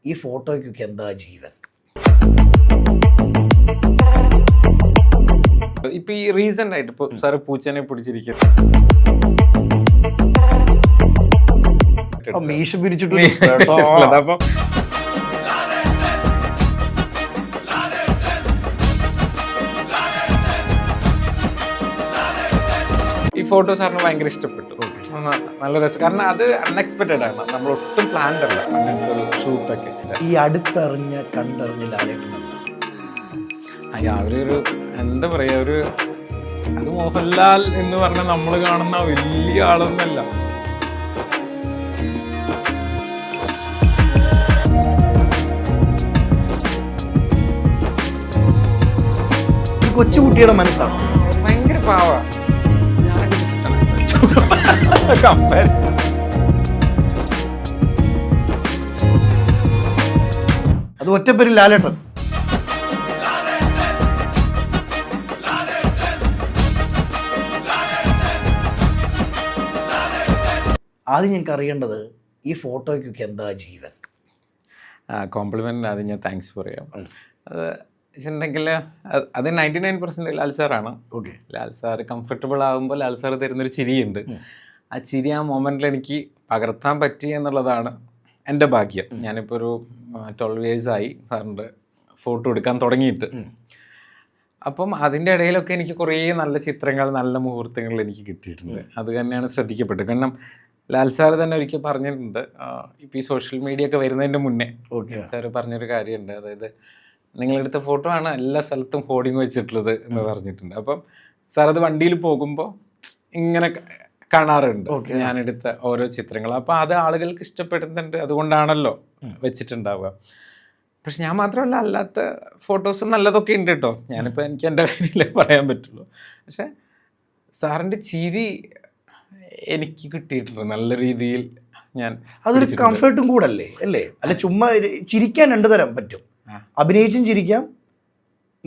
ഈ ഫോട്ടോയ്ക്കൊക്കെ എന്താ ജീവൻ? ഇപ്പൊ ഈ റീസെന്റ് ആയിട്ട് ഇപ്പൊ സാറ് പൂച്ചനെ പിടിച്ചിരിക്കും, മീശ പിരിച്ചിട്ട് അപ്പൊ ഈ ഫോട്ടോ സാറിന് ഭയങ്കര ഇഷ്ടപ്പെട്ടു. നല്ല രസം, കാരണം അത് അൺഎക്സ്പെക്റ്റഡ് ആണ്, നമ്മൾ ഒട്ടും പ്ലാൻഡ് അല്ല അങ്ങനത്തെ ഒരു ഷൂട്ടൊക്കെ. ഈ അടുത്തറിഞ്ഞ കണ്ടറിഞ്ഞ ലാലേട്ടൻ അവരൊരു എന്താ പറയാ, ഒരു അത് മോഹൻലാൽ എന്ന് പറഞ്ഞ നമ്മൾ കാണുന്ന വലിയ ആളൊന്നല്ല. കൊച്ചുകുട്ടിയുടെ മനസ്സാണ്, ഭയങ്കര പാവ. അത് ഒറ്റപ്പേര് ലാലേട്ടൻ. ആദ്യം ഞങ്ങൾക്ക് അറിയേണ്ടത് ഈ ഫോട്ടോയ്ക്കൊക്കെ എന്താ ജീവൻ? കോംപ്ലിമെന്റിന് ആദ്യം ഞാൻ താങ്ക്സ് പറയാം. അത് വെച്ചിട്ടുണ്ടെങ്കിൽ അത് 99% ലാൽ സാറാണ്. ഓക്കെ, ലാൽ സാർ കംഫർട്ടബിൾ ആകുമ്പോൾ ലാൽ സാർ തരുന്നൊരു ചിരിയുണ്ട്. ആ ചിരി ആ മൊമെന്റിൽ എനിക്ക് പകർത്താൻ പറ്റി എന്നുള്ളതാണ് എൻ്റെ ഭാഗ്യം. ഞാനിപ്പോൾ ഒരു 12 years ആയി സാറിൻ്റെ ഫോട്ടോ എടുക്കാൻ തുടങ്ങിയിട്ട്. അപ്പം അതിൻ്റെ ഇടയിലൊക്കെ എനിക്ക് കുറേ നല്ല ചിത്രങ്ങൾ, നല്ല മുഹൂർത്തങ്ങൾ എനിക്ക് കിട്ടിയിട്ടുണ്ട്. അത് തന്നെയാണ് ശ്രദ്ധിക്കപ്പെട്ടത്. കാരണം ലാൽ സാർ തന്നെ ഒരിക്കൽ പറഞ്ഞിട്ടുണ്ട്, ഇപ്പോൾ ഈ സോഷ്യൽ മീഡിയ ഒക്കെ വരുന്നതിൻ്റെ മുന്നേ സാറ് പറഞ്ഞൊരു കാര്യമുണ്ട്. അതായത് നിങ്ങളെടുത്ത ഫോട്ടോ ആണ് എല്ലാ സ്ഥലത്തും ഹോർഡിങ് വെച്ചിട്ടുള്ളത് എന്ന് പറഞ്ഞിട്ടുണ്ട്. അപ്പം സാർ അത് വണ്ടിയിൽ പോകുമ്പോൾ ഇങ്ങനെ കാണാറുണ്ട് ഞാനെടുത്ത ഓരോ ചിത്രങ്ങൾ. അപ്പോൾ അത് ആളുകൾക്ക് ഇഷ്ടപ്പെടുന്നുണ്ട്, അതുകൊണ്ടാണല്ലോ വെച്ചിട്ടുണ്ടാവുക. പക്ഷെ ഞാൻ മാത്രമല്ല, അല്ലാത്ത ഫോട്ടോസ് നല്ലതൊക്കെ ഉണ്ട് കേട്ടോ. ഞാനിപ്പോൾ എനിക്ക് എൻ്റെ കാര്യമില്ലേ പറയാൻ പറ്റുള്ളൂ. പക്ഷെ സാറിൻ്റെ ചിരി എനിക്ക് കിട്ടിയിട്ടുണ്ട് നല്ല രീതിയിൽ. ഞാൻ അതൊരു കംഫർട്ടും കൂടല്ലേ അല്ലേ? അല്ല, ചുമ്മാ ചിരിക്കാൻ രണ്ടു തരം പറ്റും. അഭിനയിച്ചും ചിരിക്കാം,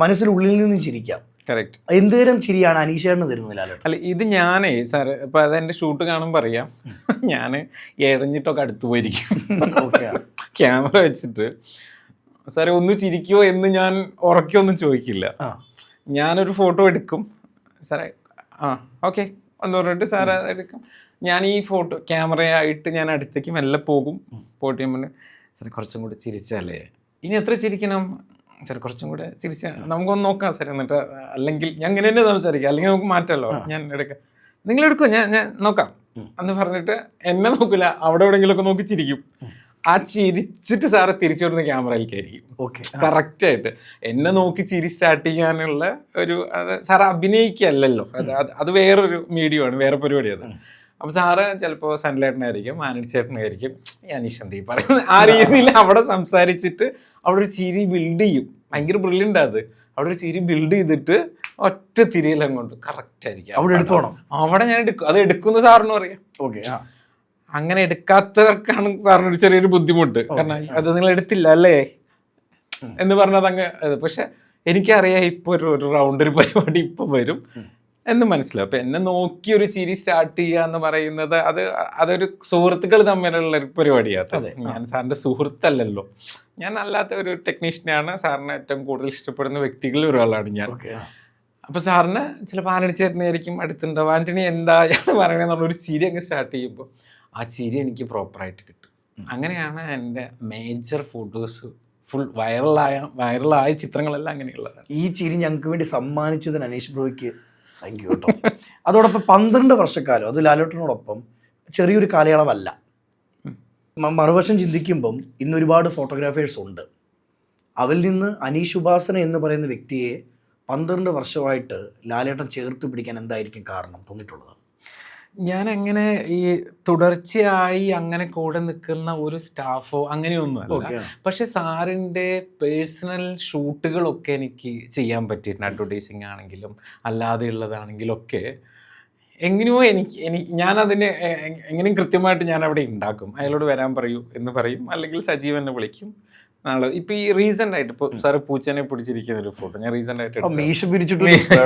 മനസ്സിനുള്ളിൽ നിന്നും ചിരിക്കാം. കറക്റ്റ്. എന്ത് തരം ചിരിയാണ് അനീഷേട്ടന് തരുന്നത് ലാലേട്ടൻ? അല്ല, ഇത് ഞാനേ സാറ് ഇപ്പം അതെൻ്റെ ഷൂട്ട് കാണുമ്പോൾ അറിയാം, ഞാൻ ഇഴഞ്ഞിട്ടൊക്കെ അടുത്ത് പോയിരിക്കും ക്യാമറ വെച്ചിട്ട്. സാറേ ഒന്ന് ചിരിക്കുമോ എന്ന് ഞാൻ ഉറക്കൊന്നും ചോദിക്കില്ല. ഞാനൊരു ഫോട്ടോ എടുക്കും, സാറേ ഓക്കെ എന്ന് പറഞ്ഞിട്ട് സാറ് എടുക്കും. ഞാൻ ഈ ഫോട്ടോ ക്യാമറയായിട്ട് ഞാൻ അടുത്തേക്ക് മെല്ലെ പോകും. പോയിട്ട് ഞാൻ പറഞ്ഞു, സാറേ കുറച്ചും കൂടി ചിരിച്ചാലേ, ഇനി എത്ര ചിരിക്കണം സാർ, കുറച്ചും കൂടെ ചിരിച്ചാൽ നമുക്കൊന്ന് നോക്കാം സാർ. എന്നിട്ട് അല്ലെങ്കിൽ ഞാൻ ഇങ്ങനെ തന്നെ സംസാരിക്കാം, അല്ലെങ്കിൽ നമുക്ക് മാറ്റാമല്ലോ. ഞാൻ എടുക്കാം, നിങ്ങളെടുക്കുമോ, ഞാൻ നോക്കാം എന്ന് പറഞ്ഞിട്ട് എന്നെ നോക്കില്ല, അവിടെ എവിടെയെങ്കിലുമൊക്കെ നോക്കി ചിരിക്കും. ആ ചിരിച്ചിട്ട് സാറ് തിരിച്ചു വരുന്ന ക്യാമറയിലേക്കായിരിക്കും. കറക്റ്റായിട്ട് എന്നെ നോക്കി ചിരി സ്റ്റാർട്ട് ചെയ്യാനുള്ള ഒരു സാറ് അഭിനയിക്കല്ലോ, അത് വേറൊരു മീഡിയമാണ്, വേറെ പരിപാടിയാണ്. അപ്പോൾ സാറ് ചിലപ്പോൾ സൺലൈറ്റിനായിരിക്കും, മാനടിച്ചേട്ടനായിരിക്കും, അനീഷന്തി പറയുന്നത് ആ രീതിയിൽ അവിടെ സംസാരിച്ചിട്ട് അവിടെ ഒരു ചിരി ബിൽഡ് ചെയ്യും. ഭയങ്കര ബ്രില്യൻ്റ് അത്. അവിടെ ഒരു ചിരി ബിൽഡ് ചെയ്തിട്ട് ഒറ്റ തിരിയെല്ലാം കൊണ്ട് കറക്റ്റായിരിക്കും അവിടെ എടുത്തോണം. അവിടെ ഞാൻ എടുക്കും, അത് എടുക്കുന്ന സാറിനും അറിയാം. ഓക്കെ, അങ്ങനെ എടുക്കാത്തവർക്കാണ് സാറിനൊരു ചെറിയൊരു ബുദ്ധിമുട്ട്. കാരണം അത് നിങ്ങൾ എടുത്തില്ല അല്ലേ എന്ന് പറഞ്ഞത് അങ്ങ്. പക്ഷെ എനിക്കറിയാം ഇപ്പോൾ ഒരു റൗണ്ട് ഒരു പരിപാടി ഇപ്പം വരും എന്ന് മനസ്സിലാവും. അപ്പം എന്നെ നോക്കി ഒരു ചിരി സ്റ്റാർട്ട് ചെയ്യുക എന്ന് പറയുന്നത് അതൊരു സുഹൃത്തുക്കൾ തമ്മിലുള്ള ഒരു പരിപാടിയാണ്. ഞാൻ സാറിൻ്റെ സുഹൃത്തല്ലല്ലോ, ഞാൻ അല്ലാത്ത ഒരു ടെക്നീഷ്യനാണ്. സാറിന് ഏറ്റവും കൂടുതൽ ഇഷ്ടപ്പെടുന്ന വ്യക്തികളിൽ ഒരാളാണ് ഞാൻ. അപ്പോൾ സാറിന് ചിലപ്പോൾ ആനടിച്ചേട്ടനായിരിക്കും അടുത്തുണ്ടാവും, ആൻ്റണി എന്തായാണ് പറയണമെന്നുള്ളൊരു ചിരി അങ്ങ് സ്റ്റാർട്ട് ചെയ്യുമ്പോൾ ആ ചിരി എനിക്ക് പ്രോപ്പറായിട്ട് കിട്ടും. അങ്ങനെയാണ് എൻ്റെ മേജർ ഫോട്ടോസ് ഫുൾ വൈറലായ ചിത്രങ്ങളെല്ലാം അങ്ങനെയുള്ളതാണ്. ഈ ചിരി ഞങ്ങൾക്ക് വേണ്ടി സമ്മാനിച്ചതിന് അനീഷ് ബ്രോയ്ക്ക് താങ്ക് യു കേട്ടോ. അതോടൊപ്പം 12 വർഷക്കാലം, അത് ലാലേട്ടനോടൊപ്പം ചെറിയൊരു കാലയളവല്ല. മറുവശം ചിന്തിക്കുമ്പം ഇന്ന് ഒരുപാട് ഫോട്ടോഗ്രാഫേഴ്സ് ഉണ്ട്. അവരിൽ നിന്ന് അനീഷ് ഉപാസന എന്ന് പറയുന്ന വ്യക്തിയെ 12 വർഷമായിട്ട് ലാലേട്ടൻ ചേർത്ത് പിടിക്കാൻ എന്തായിരിക്കും കാരണം തോന്നിയിട്ടുള്ളത്? ഞാൻ അങ്ങനെ ഈ തുടർച്ചയായി അങ്ങനെ കൂടെ നിൽക്കുന്ന ഒരു സ്റ്റാഫോ അങ്ങനെയൊന്നുമല്ല. പക്ഷെ സാറിൻ്റെ പേഴ്സണൽ ഷൂട്ടുകളൊക്കെ എനിക്ക് ചെയ്യാൻ പറ്റിയിട്ടുണ്ട്. അഡ്വർടൈസിങ് ആണെങ്കിലും അല്ലാതെ ഉള്ളതാണെങ്കിലും ഒക്കെ എങ്ങനെയോ ഞാനതിന് എങ്ങനെയും കൃത്യമായിട്ട് ഞാൻ അവിടെ ഉണ്ടാക്കും. അയാളോട് വരാൻ പറയൂ എന്ന് പറയും, അല്ലെങ്കിൽ സജീവ് എന്നെ വിളിക്കും. നാളെ ഇപ്പം ഈ റീസെൻ്റ് ആയിട്ട് ഇപ്പോൾ സാറ് പൂച്ചനെ പിടിച്ചിരിക്കുന്ന ഒരു ഫോട്ടോ ഞാൻ റീസെൻ്റ് ആയിട്ട് മീശ പിരിച്ചിട്ട്.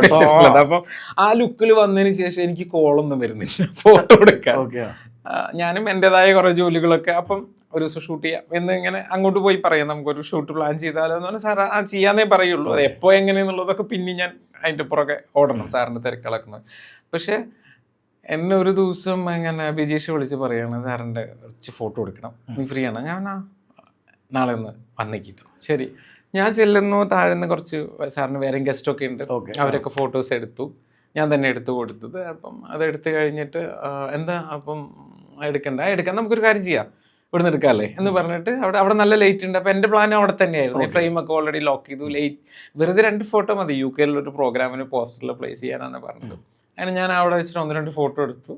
അപ്പം ആ ലുക്കിൽ വന്നതിന് ശേഷം എനിക്ക് കോളൊന്നും വരുന്നില്ല ഫോട്ടോ എടുക്കാൻ. ഞാനും എൻ്റെതായ കുറേ ജോലികളൊക്കെ അപ്പം ഒരു ദിവസം ഷൂട്ട് ചെയ്യാം എന്ന് ഇങ്ങനെ അങ്ങോട്ട് പോയി പറയാം, നമുക്കൊരു ഷൂട്ട് പ്ലാൻ ചെയ്താലോ എന്ന് പറഞ്ഞാൽ സാർ ആ ചെയ്യാന്നേ പറയുള്ളൂ. അത് എപ്പോൾ എങ്ങനെയെന്നുള്ളതൊക്കെ പിന്നെ ഞാൻ അതിൻ്റെ പുറകെ ഓടണം സാറിൻ്റെ തിരക്കിളക്കുന്നത്. പക്ഷേ എന്നെ ഒരു ദിവസം ഇങ്ങനെ ബിജീഷ് വിളിച്ച് പറയാണ്, സാറിൻ്റെ കുറച്ച് ഫോട്ടോ എടുക്കണം, നീ ഫ്രീ ആണ്? ഞാൻ നാളെ ഒന്ന് വന്നേക്കിട്ടു. ശരി, ഞാൻ ചെല്ലുന്നു, താഴെന്ന് കുറച്ച് സാറിന് വേറെ ഗസ്റ്റൊക്കെ ഉണ്ട്, അവരൊക്കെ ഫോട്ടോസ് എടുത്തു, ഞാൻ തന്നെ എടുത്തു കൊടുത്തത്. അപ്പം അതെടുത്ത് കഴിഞ്ഞിട്ട് എന്താ അപ്പം എടുക്കാൻ നമുക്കൊരു കാര്യം ചെയ്യാം, ഇവിടുന്ന് എടുക്കാമല്ലേ എന്ന് പറഞ്ഞിട്ട് അവിടെ നല്ല ലൈറ്റ് ഉണ്ട്. അപ്പോൾ എൻ്റെ പ്ലാൻ അവിടെ തന്നെയായിരുന്നു. ഫ്രെയിമൊക്കെ ഓൾറെഡി ലോക്ക് ചെയ്തു, ലൈറ്റ് വെറുതെ 2 ഫോട്ടോ മതി, UK ഒരു പ്രോഗ്രാമിന് പോസ്റ്ററിൽ പ്ലേസ് ചെയ്യാനാണ് പറഞ്ഞത്. അങ്ങനെ ഞാൻ അവിടെ വെച്ചിട്ട് 1-2 ഫോട്ടോ എടുത്തു.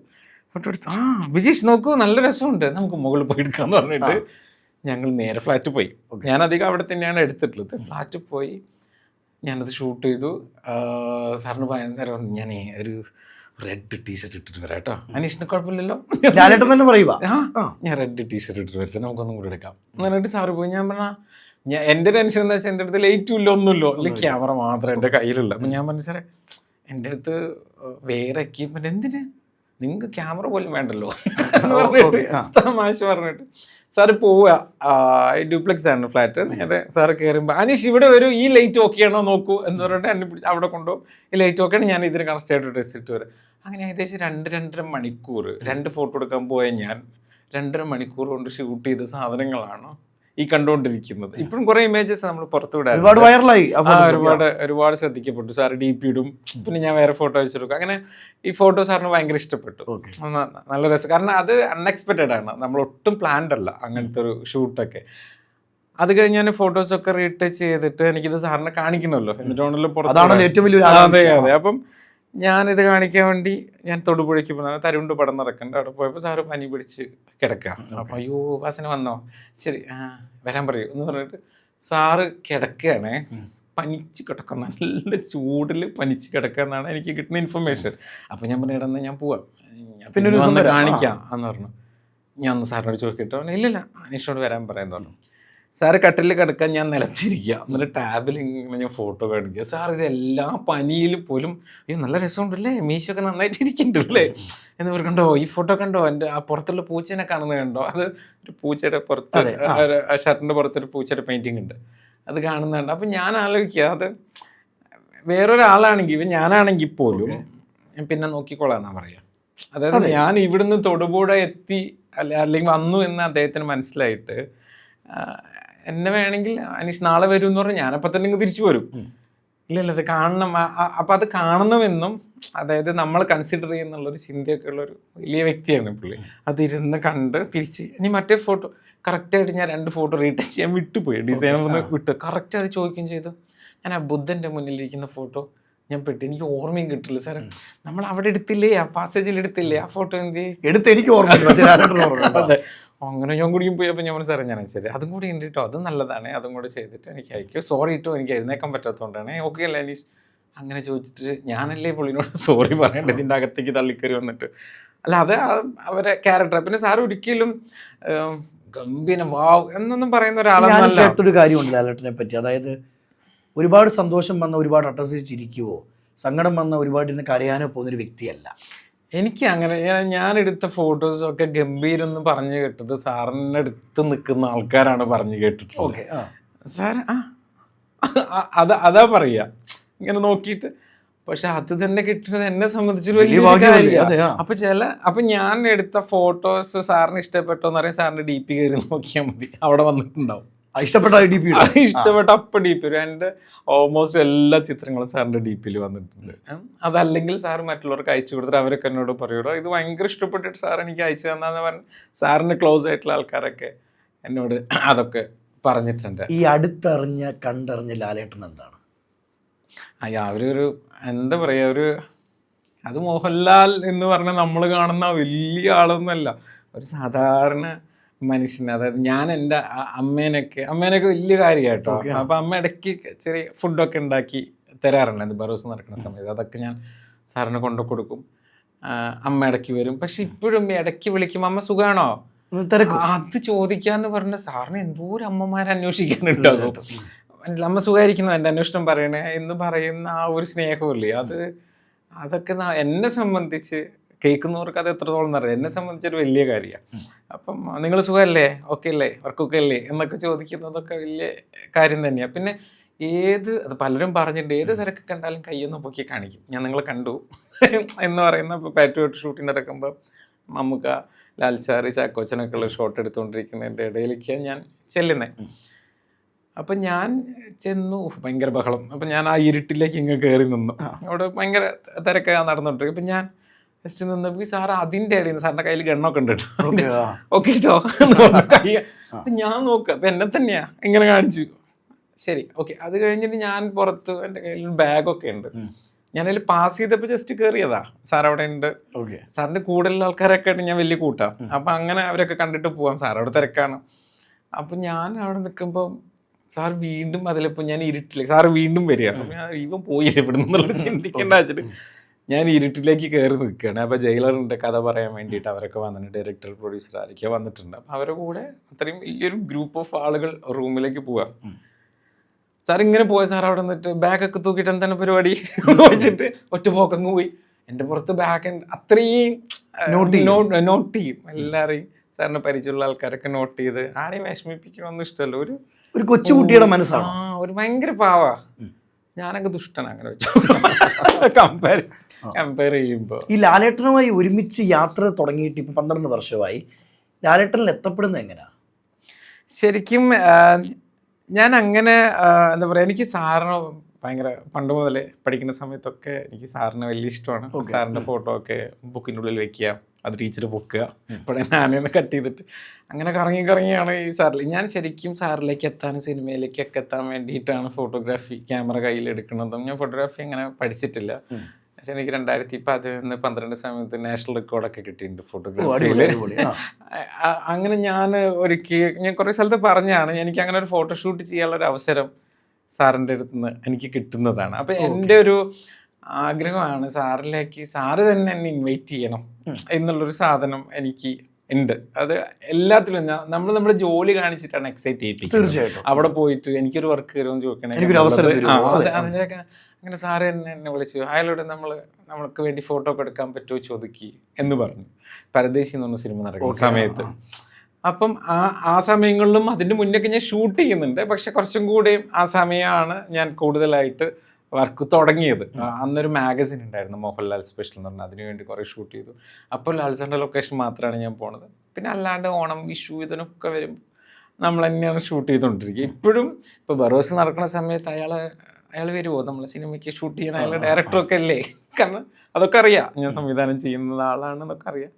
ആ ബിജീഷ് നോക്കൂ നല്ല രസമുണ്ട്, നമുക്ക് മുകളിൽ പോയി എടുക്കാമെന്ന് പറഞ്ഞിട്ട് ഞങ്ങൾ നേരെ ഫ്ലാറ്റിൽ പോയി. ഞാൻ അധികം അവിടെ തന്നെയാണ് എടുത്തിട്ടുള്ളത്. ഫ്ലാറ്റിൽ പോയി ഞാനത് ഷൂട്ട് ചെയ്തു. സാറിന് സാർ ഞാൻ ഒരു റെഡ് ടീഷർട്ട് ഇട്ടിട്ട് വരാം കേട്ടോ, അനീഷിന് കുഴപ്പമില്ലല്ലോ, തന്നെ പറയുക ഞാൻ റെഡ് ടീഷർട്ട് ഇട്ടിട്ട് വരട്ടെ, നമുക്കൊന്നും കൂടെ എടുക്കാം എന്ന് പറഞ്ഞിട്ട് സാറ് പോയി. ഞാൻ പറഞ്ഞാൽ എൻ്റെ ടെൻഷൻ എന്താ വെച്ചാൽ എൻ്റെ അടുത്ത് ലൈറ്റും ഇല്ല, ഒന്നുമില്ലോ, അല്ലെങ്കിൽ ക്യാമറ മാത്രം എൻ്റെ കയ്യിലുള്ള. അപ്പം ഞാൻ പറഞ്ഞു, സാറേ എൻ്റെ അടുത്ത് വേറെ എക്യുപ്മെൻറ്റ് എന്തിന്, നിങ്ങൾക്ക് ക്യാമറ പോലും വേണ്ടല്ലോ എന്ന് പറഞ്ഞിട്ട് തമാശ പറഞ്ഞിട്ട് സാറ് പോവുക. ഡ്യൂപ്ലെക്സ് ആണ് ഫ്ലാറ്റ്. നേരെ സാറ് കയറുമ്പോൾ അനീഷ് ഇവിടെ വരും, ഈ ലൈറ്റ് ഓക്കെ ആണോ നോക്കൂ എന്ന് പറഞ്ഞിട്ട് എന്നെ പിടിച്ച് അവിടെ കൊണ്ടുപോകും. ഈ ലൈറ്റ് ഓക്കെയാണ്, ഞാൻ ഇതിന് കണക്ട് ആയിട്ട് ഡ്രസ് ഇട്ട് വരും. അങ്ങനെ ഏകദേശം 2-2.5 മണിക്കൂർ 2 ഫോട്ടോ എടുക്കാൻ പോയ ഞാൻ 2.5 മണിക്കൂർ കൊണ്ട് ഷൂട്ട് ചെയ്ത സാധനങ്ങളാണ് ഈ കണ്ടുകൊണ്ടിരിക്കുന്നത്. ഇപ്പോഴും കുറെ ഇമേജസ് നമ്മൾ പുറത്തു വിടാൻ ഒരുപാട് ശ്രദ്ധിക്കപ്പെട്ടു. സാറ് DP ഇടും, പിന്നെ ഞാൻ വേറെ ഫോട്ടോ വെച്ചെടുക്കും. അങ്ങനെ ഈ ഫോട്ടോ സാറിന് ഭയങ്കര ഇഷ്ടപ്പെട്ടു, നല്ല രസം. കാരണം അത് അൺഎക്സ്പെക്റ്റഡ് ആണ്, നമ്മൾ ഒട്ടും പ്ലാൻഡ് അല്ല അങ്ങനത്തെ ഒരു ഷൂട്ടൊക്കെ. അത് കഴിഞ്ഞ് ഞാൻ ഫോട്ടോസൊക്കെ റീടച്ച് ചെയ്തിട്ട് എനിക്കിത് സാറിനെ കാണിക്കണമല്ലോ, എന്നിട്ടാണല്ലോ പുറത്ത്. അതെ അതെ. അപ്പം ഞാനിത് കാണിക്കാൻ വേണ്ടി ഞാൻ തൊടുപുഴയ്ക്ക് പോകുന്ന തരുണ്ട് പടം നടക്കണ്ട. അവിടെ പോയപ്പോൾ സാറ് പനി പിടിച്ച് കിടക്കുക. അപ്പം അയ്യോ വാസന വന്നോ, ശരി വരാൻ പറയൂ എന്ന് പറഞ്ഞിട്ട് സാറ് കിടക്കുകയാണേ, പനിച്ച് കിടക്കുക, നല്ല ചൂടിൽ പനിച്ച് കിടക്കുക എന്നാണ് എനിക്ക് കിട്ടുന്ന ഇൻഫർമേഷൻ. അപ്പം ഞാൻ പറഞ്ഞു, ഇടന്ന് ഞാൻ പോവാം, പിന്നെ വന്ന് കാണിക്കാം എന്ന് പറഞ്ഞു. ഞാൻ ഒന്ന് സാറിനോട് ചോദിക്കട്ടോ, ഇല്ലില്ല അനീഷിനോട് വരാൻ പറയാമെന്ന് പറഞ്ഞു. സാറ് കട്ടിലിൽ കിടക്കാൻ, ഞാൻ നിലച്ചിരിക്കുക, എന്നിട്ട് ടാബിൽ ഇങ്ങനെ ഞാൻ ഫോട്ടോ കാണിക്കുക. സാർ ഇത് എല്ലാ പനിയിൽ പോലും അയ്യോ നല്ല രസമുണ്ടല്ലേ, മീശൊക്കെ നന്നായിട്ട് ഇരിക്കുന്നുണ്ടല്ലേ എന്ന് അവർ കണ്ടോ, ഈ ഫോട്ടോ കണ്ടോ, എൻ്റെ ആ പുറത്തുള്ള പൂച്ചേനെ കാണുന്നത് കണ്ടോ, അത് ഒരു പൂച്ചയുടെ പുറത്ത് ഷർട്ടിൻ്റെ പുറത്തൊരു പൂച്ചയുടെ പെയിൻറ്റിങ് ഉണ്ട്, അത് കാണുന്നുണ്ട്. അപ്പം ഞാൻ ആലോചിക്കുക, അത് വേറൊരാളാണെങ്കിൽ, ഞാനാണെങ്കിൽ പോലും പിന്നെ നോക്കിക്കോളാം എന്നാ പറയാ. അതായത് ഞാൻ ഇവിടുന്ന് തൊടുപുഴ എത്തി അല്ലെങ്കിൽ വന്നു എന്ന് അദ്ദേഹത്തിന് മനസ്സിലായിട്ട് എന്നെ വേണമെങ്കിൽ അനീഷ് നാളെ വരും എന്ന് പറഞ്ഞാൽ ഞാനപ്പം തന്നെ ഇങ്ങ് തിരിച്ചു വരും. ഇല്ലല്ല അത് കാണണം, അപ്പം അത് കാണണമെന്നും അതായത് നമ്മൾ കൺസിഡർ ചെയ്യുന്നുള്ളൊരു ചിന്തയൊക്കെ ഉള്ളൊരു വലിയ വ്യക്തിയാണ് പുള്ളി. അതിരുന്ന് കണ്ട് തിരിച്ച് ഇനി മറ്റേ ഫോട്ടോ കറക്റ്റായിട്ട് ഞാൻ 2 ഫോട്ടോ റീടച്ച് ചെയ്യാൻ വിട്ടുപോയി, ഡിസൈനറിന്ന് വിട്ടു. കറക്റ്റ് അത് ചോദിക്കുകയും ചെയ്തു. ഞാൻ ആ ബുദ്ധൻ്റെ മുന്നിലിരിക്കുന്ന ഫോട്ടോ ഞാൻ പെട്ടു, എനിക്ക് ഓർമ്മയും കിട്ടില്ല സാറേ, നമ്മൾ അവിടെ എടുത്തില്ലേ, ആ പാസേജിൽ എടുത്തില്ലേ ആ ഫോട്ടോ, എന്ത് എനിക്ക് ഓർമ്മ. അങ്ങനെ ഞാൻ കൂടിയും പോയി. അപ്പം ഞാൻ സാറേ ഞാൻ ശരി അതും കൂടി ഉണ്ട് കേട്ടോ, അത് നല്ലതാണ്, അതും കൂടെ ചെയ്തിട്ട് എനിക്ക് അയക്കും, സോറി കേട്ടോ എനിക്ക് എഴുന്നേക്കാൻ പറ്റാത്തതുകൊണ്ടാണ്, ഓക്കെ അല്ലേ അനീഷ് അങ്ങനെ ചോദിച്ചിട്ട് ഞാനല്ലേ പുള്ളിനോട് സോറി പറയേണ്ടത്, ഇതിൻ്റെ അകത്തേക്ക് തള്ളിക്കറി വന്നിട്ട്. അല്ല അത് അവരെ ക്യാരക്ടർ. പിന്നെ സാർ ഒരിക്കലും ഗംഭീരം വാവ് എന്നൊന്നും പറയുന്ന ഒരാളല്ല. കേട്ടൊരു കാര്യമുണ്ട് ലാലേട്ടനെ പറ്റി, അതായത് ഒരുപാട് സന്തോഷം വന്ന ഒരുപാട് അട്ടഹസിച്ചിരിക്കുവോ, സങ്കടം വന്ന ഒരുപാട് ഇരുന്ന് കരയാനോ പോകുന്നൊരു വ്യക്തിയല്ല. എനിക്ക് അങ്ങനെ ഞാൻ എടുത്ത ഫോട്ടോസൊക്കെ ഗംഭീരം എന്ന് പറഞ്ഞു കേട്ടത് സാറിൻ്റെ അടുത്ത് നിൽക്കുന്ന ആൾക്കാരാണ് പറഞ്ഞു കേട്ടിട്ടുള്ളത്. സാർ അതാ പറയുക ഇങ്ങനെ നോക്കിയിട്ട്. പക്ഷെ അത് തന്നെ കിട്ടുന്നത് എന്നെ സംബന്ധിച്ചൊരു വലിയ കാര്യമാണ്. അപ്പൊ ഞാൻ എടുത്ത ഫോട്ടോസ് സാറിന് ഇഷ്ടപ്പെട്ടോന്ന് പറയാൻ സാറിന്റെ DP കയറി നോക്കിയാൽ മതി, അവിടെ വന്നിട്ടുണ്ടാവും. ഇഷ്ടപ്പെട്ട അപ്പൊ DP വരും. എൻ്റെ ഓൾമോസ്റ്റ് എല്ലാ ചിത്രങ്ങളും സാറിന്റെ DPയിൽ വന്നിട്ടുണ്ട്. അതല്ലെങ്കിൽ സാർ മറ്റുള്ളവർക്ക് അയച്ചു കൊടുത്തിട്ട് അവരൊക്കെ എന്നോട് പറയൂടോ ഇത് ഭയങ്കര ഇഷ്ടപ്പെട്ടിട്ട് സാർ എനിക്ക് അയച്ചു തന്നാന്ന് പറഞ്ഞ് സാറിന് ക്ലോസ് ആയിട്ടുള്ള ആൾക്കാരൊക്കെ എന്നോട് അതൊക്കെ പറഞ്ഞിട്ടുണ്ട്. ഈ കണ്ടറിഞ്ഞ ലാലേട്ടൻ എന്താണ്? അവരൊരു എന്താ പറയാ, അത് മോഹൻലാൽ എന്ന് പറഞ്ഞാൽ നമ്മൾ കാണുന്ന വലിയ ആളൊന്നുമല്ല, ഒരു സാധാരണ മനുഷ്യന്. അതായത് ഞാൻ എൻ്റെ അമ്മേനൊക്കെ വലിയ കാര്യമായിട്ടോ. അപ്പം അമ്മ ഇടയ്ക്ക് ചെറിയ ഫുഡൊക്കെ ഉണ്ടാക്കി തരാറുണ്ട് ബറോസ് നടക്കുന്ന സമയത്ത്. അതൊക്കെ ഞാൻ സാറിന് കൊണ്ടു കൊടുക്കും. അമ്മ ഇടയ്ക്ക് വരും. പക്ഷെ ഇപ്പോഴും ഇടയ്ക്ക് വിളിക്കും അമ്മ സുഖാണോ അത് ചോദിക്കാന്ന് പറഞ്ഞ സാറിന് എന്തോരം അമ്മമാരെ അന്വേഷിക്കാനുണ്ടാകും. അമ്മ സുഖമായിരിക്കുന്നു എൻ്റെ അന്വേഷണം പറയണേ എന്ന് പറയുന്ന ആ ഒരു സ്നേഹമില്ലേ, അതൊക്കെ എന്നെ സംബന്ധിച്ച് കേൾക്കുന്നവർക്ക് അത് എത്രത്തോളം എന്നറിയാം. എന്നെ സംബന്ധിച്ചൊരു വലിയ കാര്യമാണ്. അപ്പം നിങ്ങൾ സുഖമല്ലേ, ഓക്കെ അല്ലേ, വർക്കൊക്കെ അല്ലേ എന്നൊക്കെ ചോദിക്കുന്നതൊക്കെ വലിയ കാര്യം തന്നെയാണ്. പിന്നെ അത് പലരും പറഞ്ഞിട്ടുണ്ട്, ഏത് തിരക്ക് കണ്ടാലും കൈയൊന്ന് പൊക്കി കാണിക്കും. ഞാൻ നിങ്ങളെ കണ്ടു എന്ന് പറയുന്ന ഇപ്പോൾ പാട്രിയോട്ട് ഷൂട്ടിംഗ് നടക്കുമ്പോൾ മമ്മൂക്ക, ലാൽ സാർ, ചാക്കോച്ചനൊക്കെ ഉള്ള ഷോട്ട് എടുത്തുകൊണ്ടിരിക്കുന്നതിൻ്റെ ഇടയിലേക്കാണ് ഞാൻ ചെല്ലുന്നത്. അപ്പം ഞാൻ ചെന്നു, ഭയങ്കര ബഹളം. അപ്പം ഞാൻ ആ ഇരുട്ടിലേക്ക് ഇങ്ങ് കയറി നിന്നു. അവിടെ ഭയങ്കര തിരക്കാണ് നടന്നുകൊണ്ടിരിക്കും. അപ്പം ഞാൻ ജസ്റ്റ് നിന്നപ്പോൾ സാർ അതിൻ്റെ ഇടയിൽ നിന്ന് സാറിൻ്റെ കയ്യിൽ ഗണ്ണൊക്കെ ഉണ്ട് കേട്ടോ, ഓക്കെ കേട്ടോ കൈ. അപ്പം ഞാൻ നോക്കുക, അപ്പം എന്നെ തന്നെയാണ് ഇങ്ങനെ കാണിച്ചു. ശരി, ഓക്കെ. അത് കഴിഞ്ഞിട്ട് ഞാൻ പുറത്ത്, എൻ്റെ കയ്യിൽ ബാഗൊക്കെ ഉണ്ട്. ഞാനതിൽ പാസ് ചെയ്തപ്പോൾ ജസ്റ്റ് കയറിയതാ. സാർ അവിടെ ഉണ്ട്, സാറിൻ്റെ കൂടുതലുള്ള ആൾക്കാരൊക്കെ ആയിട്ട് ഞാൻ വലിയ കൂട്ടാം. അപ്പം അങ്ങനെ അവരൊക്കെ കണ്ടിട്ട് പോവാം, സാർ അവിടെ തിരക്കാണ്. അപ്പം ഞാൻ അവിടെ നിൽക്കുമ്പോൾ സാർ വീണ്ടും അതിലിപ്പോൾ ഞാൻ ഇരുട്ടിലേക്ക്, സാറ് വീണ്ടും വരിക. അപ്പം ഞാൻ ഇവൻ പോയില്ല ഇവിടെ നിന്നുള്ള ചിന്തിക്കേണ്ട വെച്ചിട്ട് ഞാൻ ഇരുട്ടിലേക്ക് കയറി നിൽക്കുകയാണ്. അപ്പോൾ ജയിലറിൻ്റെ കഥ പറയാൻ വേണ്ടിയിട്ട് അവരൊക്കെ വന്നിട്ട്, ഡയറക്ടർ, പ്രൊഡ്യൂസർ ആരൊക്കെ വന്നിട്ടുണ്ട്. അപ്പം അവരുടെ കൂടെ അത്രയും വലിയൊരു ഗ്രൂപ്പ് ഓഫ് ആളുകൾ റൂമിലേക്ക് പോവാം. സാർ ഇങ്ങനെ പോയ, സാർ അവിടെ നിന്നിട്ട് ബാഗൊക്കെ തൂക്കിയിട്ട് എന്താണ് പരിപാടി വെച്ചിട്ട് ഒറ്റ പോക്കങ്ങ് പോയി. എൻ്റെ പുറത്ത് ബാഗ് ഉണ്ട്. അത്രയും നോട്ട് ചെയ്യും എല്ലാവരെയും. സാറിന് പരിചയമുള്ള ആൾക്കാരൊക്കെ നോട്ട് ചെയ്ത്, ആരെയും വിഷമിപ്പിക്കണമെന്നും ഇഷ്ടമല്ല. ഒരു കൊച്ചുകുട്ടിയുടെ മനസ്സാണ്. ഒരു ഭയങ്കര പാവാ. ഞാനൊക്കെ ദുഷ്ടനാണ് അങ്ങനെ വെച്ചു കമ്പയർ ചെയ്യുമ്പോൾ. ഈ ലാലേട്ടനുമായി ഒരുമിച്ച് യാത്ര തുടങ്ങിയിട്ട് ഇപ്പം 12 വർഷമായി. ലാലേട്ടനിൽ എത്തപ്പെടുന്നത് എങ്ങനെയാ? ശരിക്കും ഞാൻ അങ്ങനെ എന്താ പറയുക, എനിക്ക് സാറിന് ഭയങ്കര പണ്ട് മുതലേ പഠിക്കുന്ന സമയത്തൊക്കെ എനിക്ക് സാറിന് വലിയ ഇഷ്ടമാണ്. സാറിൻ്റെ ഫോട്ടോ ഒക്കെ ബുക്കിൻ്റെ ഉള്ളിൽ വെക്കുക, അത് ടീച്ചർ പൊക്കുക, ഇപ്പോഴേ ഞാനേന്ന് കട്ട് ചെയ്തിട്ട് അങ്ങനെ കറങ്ങിയാണ് ഈ സാറിൽ. ഞാൻ ശരിക്കും സാറിലേക്ക് എത്താനും സിനിമയിലേക്കൊക്കെ എത്താൻ വേണ്ടിയിട്ടാണ് ഫോട്ടോഗ്രാഫി ക്യാമറ കയ്യിൽ എടുക്കുന്നതും. ഞാൻ ഫോട്ടോഗ്രാഫി അങ്ങനെ പഠിച്ചിട്ടില്ല. പക്ഷെ എനിക്ക് 2011-12 സമയത്ത് നാഷണൽ റെക്കോർഡൊക്കെ കിട്ടിയിട്ടുണ്ട് ഫോട്ടോഗ്രാഫിയിൽ. അങ്ങനെ ഞാൻ കുറേ സ്ഥലത്ത് പറഞ്ഞാണ് എനിക്ക് അങ്ങനെ ഒരു ഫോട്ടോഷൂട്ട് ചെയ്യാനുള്ള ഒരു അവസരം സാറിൻ്റെ അടുത്ത് നിന്ന് എനിക്ക് കിട്ടുന്നതാണ്. അപ്പം എൻ്റെ ഒരു ആഗ്രഹമാണ് സാറിലേക്ക്, സാറ് തന്നെ എന്നെ ഇൻവൈറ്റ് ചെയ്യണം എന്നുള്ളൊരു സാധനം എനിക്ക് ഉണ്ട്. അത് എല്ലാത്തിലും നമ്മുടെ ജോലി കാണിച്ചിട്ടാണ് എക്സൈറ്റ് ചെയ്യിപ്പിക്കുന്നത്. അവിടെ പോയിട്ട് എനിക്കൊരു വർക്ക് തരുമെന്ന് ചോദിക്കണേ, അതിൻ്റെയൊക്കെ അങ്ങനെ സാറ് എന്നെ വിളിച്ചു, അയാളോട് നമ്മൾക്ക് വേണ്ടി ഫോട്ടോ ഒക്കെ എടുക്കാൻ പറ്റുമോ ചോദിക്കി എന്ന് പറഞ്ഞു. പരദേശി എന്ന് പറഞ്ഞ സിനിമ നടക്കുന്ന സമയത്ത്. അപ്പം ആ സമയങ്ങളിലും അതിൻ്റെ മുന്നൊക്കെ ഞാൻ ഷൂട്ട് ചെയ്യുന്നുണ്ട്. പക്ഷെ കുറച്ചും കൂടെയും ആ സമയമാണ് ഞാൻ കൂടുതലായിട്ട് വർക്ക് തുടങ്ങിയത്. അന്നൊരു മാഗസിൻ ഉണ്ടായിരുന്നു, മോഹൻലാൽ സ്പെഷ്യൽ എന്ന് പറഞ്ഞാൽ, അതിനുവേണ്ടി കുറേ ഷൂട്ട് ചെയ്തു. അപ്പോൾ ലാൽസാറിൻ്റെ ലൊക്കേഷൻ മാത്രമാണ് ഞാൻ പോണത്. പിന്നെ അല്ലാണ്ട് ഓണം, വിഷു ഇതിനൊക്കെ വരും നമ്മൾ തന്നെയാണ് ഷൂട്ട് ചെയ്തുകൊണ്ടിരിക്കുക. ഇപ്പോഴും ഇപ്പോൾ ബറോസ് നടക്കുന്ന സമയത്ത് അയാൾ വരുമോ നമ്മളെ സിനിമയ്ക്ക് ഷൂട്ട് ചെയ്യണം, അയാൾ ഡയറക്ടറൊക്കെ അല്ലേ, കാരണം അതൊക്കെ അറിയാം, ഞാൻ സംവിധാനം ചെയ്യുന്ന ആളാണെന്നൊക്കെ അറിയാം.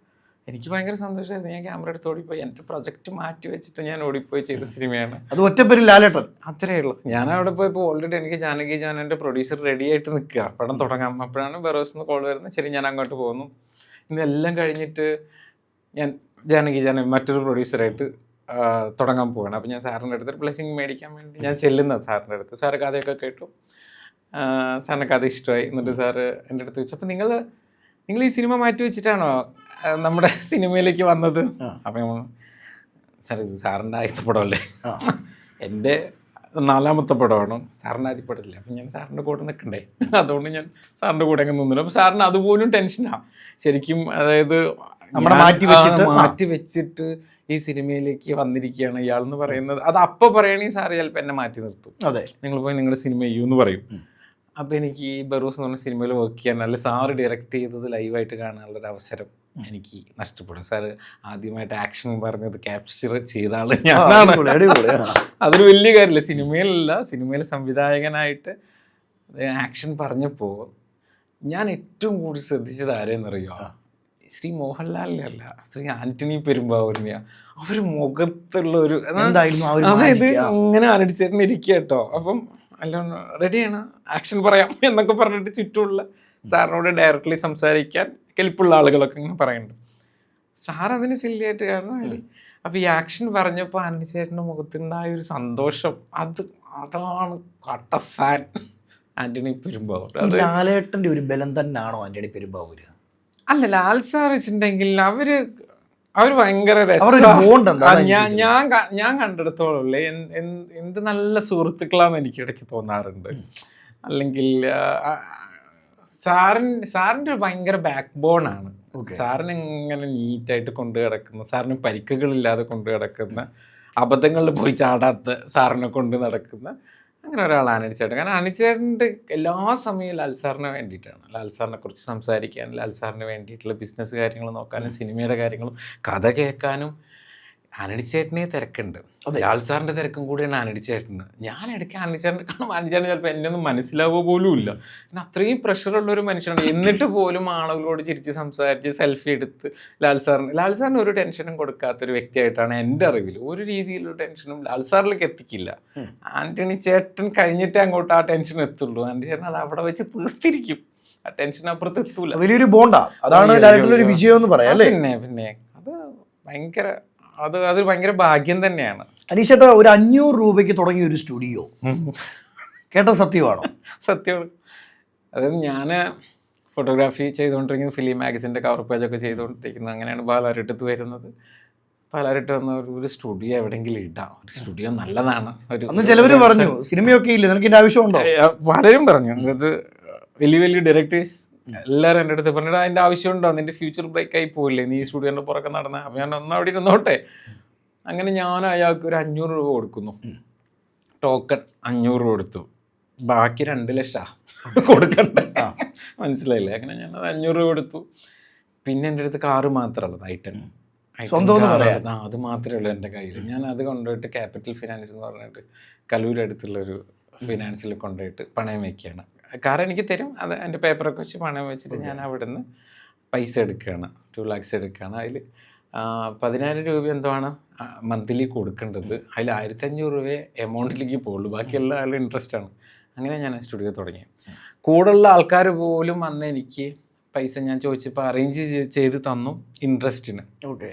എനിക്ക് ഭയങ്കര സന്തോഷമായിരുന്നു. ഞാൻ ക്യാമറ എടുത്ത് ഓടിപ്പോയി, എൻ്റെ പ്രൊജക്റ്റ് മാറ്റി വെച്ചിട്ട് ഞാൻ ഓടിപ്പോയി ചെയ്ത സിനിമയാണ് അത്. ഒറ്റപ്പേര് ലാലേട്ടൻ, അത്രയേ ഉള്ളൂ. ഞാൻ അവിടെ പോയപ്പോൾ ഓൾറെഡി എനിക്ക് ജാനകി എൻ്റെ പ്രൊഡ്യൂസർ റെഡി ആയിട്ട് നിൽക്കുക, പടം തുടങ്ങാം. അപ്പോഴാണ് ബറോസ് കോൾ വരുന്നത്. ശരി, ഞാൻ അങ്ങോട്ട് പോകുന്നു. ഇതെല്ലാം കഴിഞ്ഞിട്ട് ഞാൻ ജാനകി മറ്റൊരു പ്രൊഡ്യൂസറായിട്ട് തുടങ്ങാൻ പോവുകയാണ്. അപ്പോൾ ഞാൻ സാറിൻ്റെ അടുത്ത് ബ്ലെസ്സിങ് മേടിക്കാൻ വേണ്ടി ഞാൻ ചെല്ലുന്നത് സാറിൻ്റെ അടുത്ത്. സാറ് കഥയൊക്കെ കേട്ടു, സാറിന് കഥ ഇഷ്ടമായി. എന്നിട്ട് സാറ് എൻ്റെ അടുത്ത് ചോദിച്ചു, അപ്പോൾ നിങ്ങൾ ഈ സിനിമ മാറ്റി വെച്ചിട്ടാണോ നമ്മുടെ സിനിമയിലേക്ക് വന്നത്? അപ്പം സാർ, ഇത് സാറിൻ്റെ ആദ്യത്തെ പടമല്ലേ, എൻ്റെ 4ാമത്തെ പടമാണ്, സാറിൻ്റെ ആദ്യ പടമില്ല. അപ്പം ഞാൻ സാറിൻ്റെ കൂടെ നിൽക്കണ്ടേ, അതുകൊണ്ട് ഞാൻ സാറിൻ്റെ കൂടെ അങ്ങ് നിന്നില്ല. അപ്പോൾ സാറിന് അതുപോലും ടെൻഷനാണ് ശരിക്കും. അതായത് മാറ്റി വെച്ചിട്ട് ഈ സിനിമയിലേക്ക് വന്നിരിക്കുകയാണ് ഇയാളെന്ന് പറയുന്നത്. അത് അപ്പോൾ പറയണെങ്കിൽ സാറ് ചിലപ്പോൾ എന്നെ മാറ്റി നിർത്തും. നിങ്ങൾ പോയി നിങ്ങളുടെ സിനിമ ചെയ്യൂന്ന് പറയും. അപ്പോൾ എനിക്ക് ഈ ബറൂസ് എന്ന് പറഞ്ഞ സിനിമയിൽ വർക്ക് ചെയ്യാൻ, അല്ല സാറ് ഡയറക്റ്റ് ചെയ്തത് ലൈവായിട്ട് കാണാനുള്ളൊരു അവസരം എനിക്ക് നഷ്ടപ്പെടും. സാറ് ആദ്യമായിട്ട് ആക്ഷൻ പറഞ്ഞത് ക്യാപ്ചർ ചെയ്ത ആൾ ഞാനാണ്. അതൊരു വലിയ കാര്യമില്ല. സിനിമയിലെ സംവിധായകനായിട്ട് ആക്ഷൻ പറഞ്ഞപ്പോൾ ഞാൻ ഏറ്റവും കൂടുതൽ ശ്രദ്ധിച്ചത് ആരെയെന്നറിയോ? ശ്രീ മോഹൻലാലിനെയല്ല, ശ്രീ ആന്റണി പെരുമ്പാവൂരിനെയാ. അവർ മുഖത്തുള്ള ഒരു, അതായത് ഇങ്ങനെ അരടിച്ചേട്ടൻ ഇരിക്കുക കേട്ടോ. അപ്പം അല്ല റെഡിയാണ്, ആക്ഷൻ പറയാം എന്നൊക്കെ പറഞ്ഞിട്ട് ചുറ്റുമുള്ള സാറിനോട് ഡയറക്റ്റ്ലി സംസാരിക്കാൻ കെൽപ്പുള്ള ആളുകളൊക്കെ ഇങ്ങനെ പറയുന്നുണ്ട്. സാർ അതിന് സില്ലിയായിട്ട് കാരണം. അപ്പോൾ ഈ ആക്ഷൻ പറഞ്ഞപ്പോൾ ആന്റണി ചേട്ടൻ്റെ മുഖത്തുണ്ടായ ഒരു സന്തോഷം, അതാണ് കട്ട ഫാൻ ആന്റണി പെരുമ്പാവൂർ. ലാലേട്ടൻ്റെ ഒരു ബലം തന്നെയാണോ ആന്റണി പെരുമ്പാവൂർ? അല്ല, ലാൽ സാർ വെച്ചിട്ടുണ്ടെങ്കിൽ അവര് ഭയങ്കര ഞാൻ കണ്ടെടുത്തോളൂ എന്ത് നല്ല സുഹൃത്തുക്കളാന്ന് എനിക്ക് ഇടയ്ക്ക് തോന്നാറുണ്ട്. അല്ലെങ്കിൽ സാറിൻ്റെ ഒരു ഭയങ്കര ബാക്ക് ബോൺ ആണ് സാറിന് എങ്ങനെ നീറ്റായിട്ട് കൊണ്ടു കിടക്കുന്നു, സാറിന് പരിക്കുകളില്ലാതെ കൊണ്ടു കിടക്കുന്ന, അബദ്ധങ്ങളിൽ പോയി ചാടാത്ത സാറിനെ കൊണ്ട് നടക്കുന്ന അങ്ങനെ ഒരാൾ അനിച്ചേട്ടൻ. കാരണം അനിച്ചേട്ടൻ്റെ എല്ലാ സമയവും ലാൽ സാറിന് വേണ്ടിയിട്ടാണ്. ലാൽ സാറിനെ കുറിച്ച് സംസാരിക്കാൻ, ലാൽ സാറിന് വേണ്ടിയിട്ടുള്ള ബിസിനസ് കാര്യങ്ങൾ നോക്കാനും സിനിമയുടെ കാര്യങ്ങളും കഥ കേൾക്കാനും ആനടിച്ചേട്ടനെ തിരക്കുണ്ട്. ലാൽ സാറിൻ്റെ തിരക്കും കൂടിയാണ് ആനടിച്ചേട്ടന്. ഞാൻ ഇടയ്ക്ക് ആനടിച്ചേട്ടനെ കാണും, ആനടിച്ചേട്ടൻ ചിലപ്പോൾ എന്നെ ഒന്നും മനസ്സിലാവുക പോലും ഇല്ല. പിന്നെ അത്രയും പ്രഷറുള്ള ഒരു മനുഷ്യനാണ്. എന്നിട്ട് പോലും ആളുകളോട് ചിരിച്ച് സംസാരിച്ച് സെൽഫി എടുത്ത് ലാൽ സാറിന് ഒരു ടെൻഷനും കൊടുക്കാത്തൊരു വ്യക്തിയായിട്ടാണ് എൻ്റെ അറിവിൽ. ഒരു രീതിയിലുള്ള ടെൻഷനും ലാൽ സാറിലേക്ക് എത്തിക്കില്ല. ആൻ്റണി ചേട്ടൻ കഴിഞ്ഞിട്ടേ അങ്ങോട്ട് ആ ടെൻഷൻ എത്തുള്ളൂ. ആൻ്റണി ചേട്ടൻ അത് അവിടെ വെച്ച് തീർത്തിരിക്കും. ആ ടെൻഷൻ അപ്പുറത്ത് എത്തൂല. വലിയൊരു ബോണ്ടാ. അതാണ് ഒരു വിജയം എന്ന് പറയാം. പിന്നെ അത് ഭയങ്കര അതൊരു ഭയങ്കര ഭാഗ്യം തന്നെയാണ്. അനീഷേട്ടാ, ഒരു 500 രൂപയ്ക്ക് തുടങ്ങിയ ഒരു സ്റ്റുഡിയോ കേട്ട സത്യമാണോ? സത്യമാണ്. അതായത് ഞാൻ ഫോട്ടോഗ്രാഫി ചെയ്തുകൊണ്ടിരിക്കുന്നത് ഫിലിം മാഗസിൻ്റെ കവർ പേജൊക്കെ ചെയ്തുകൊണ്ടിരിക്കുന്നത്. അങ്ങനെയാണ് പാലാരിട്ടത്ത് വരുന്നത്. പാലാരിട്ട് വന്ന ഒരു സ്റ്റുഡിയോ എവിടെയെങ്കിലും ഇടാം, ഒരു സ്റ്റുഡിയോ നല്ലതാണ്. അന്ന് ചിലവര് പറഞ്ഞു സിനിമയൊക്കെ ഇല്ല, നിനക്ക് ഇതിൻ്റെ ആവശ്യമുണ്ടോ? പലരും പറഞ്ഞു. അതായത് വലിയ വലിയ ഡയറക്ടേഴ്സ് എല്ലാവരും എൻ്റെ അടുത്ത് പറഞ്ഞിട്ട് അതിൻ്റെ ആവശ്യമുണ്ടോ, നിൻ്റെ ഫ്യൂച്ചർ ബ്രേക്ക് ആയി പോയില്ലേ നീ സ്റ്റുഡിയോൻ്റെ പുറകെ നടന്ന. അപ്പം ഞാൻ ഒന്ന് അവിടെ ഇരുന്നോട്ടെ. അങ്ങനെ ഞാൻ അയാൾക്ക് ഒരു 500 രൂപ കൊടുക്കുന്നു. ടോക്കൺ 500 രൂപ കൊടുത്തു. ബാക്കി 2 ലക്ഷം കൊടുക്കണ്ട, മനസ്സിലായില്ലേ? അങ്ങനെ ഞാനത് 500 രൂപ കൊടുത്തു. പിന്നെ എൻ്റെ അടുത്ത് കാറ് മാത്രമുള്ളത് ഐറ്റം അത് മാത്രമേ ഉള്ളൂ എൻ്റെ കയ്യിൽ. ഞാൻ അത് കൊണ്ടുപോയിട്ട് ക്യാപിറ്റൽ ഫിനാൻസ് എന്ന് പറഞ്ഞിട്ട് കലൂരടുത്തുള്ളൊരു ഫിനാൻസിൽ കൊണ്ടുപോയിട്ട് പണയം വയ്ക്കുകയാണ്. കാർ എനിക്ക് തരും, അത് എൻ്റെ പേപ്പറൊക്കെ വെച്ച് പണയം വെച്ചിട്ട് ഞാൻ അവിടെ നിന്ന് പൈസ എടുക്കുകയാണ്. 2 lakhs എടുക്കുകയാണ്. അതിൽ 10,000 രൂപ എന്താണ് മന്ത്ലി കൊടുക്കേണ്ടത്. അതിൽ 1,500 രൂപയെ എമൗണ്ടിലേക്ക് പോകുള്ളൂ, ബാക്കിയെല്ലാം അതിൽ ഇൻട്രസ്റ്റ് ആണ്. അങ്ങനെ ഞാൻ സ്റ്റുഡിയോ തുടങ്ങി. കൂടെയുള്ള ആൾക്കാർ പോലും അന്ന് എനിക്ക് പൈസ ഞാൻ ചോദിച്ചപ്പോൾ അറേഞ്ച് ചെയ്ത് തന്നു, ഇൻട്രസ്റ്റിന്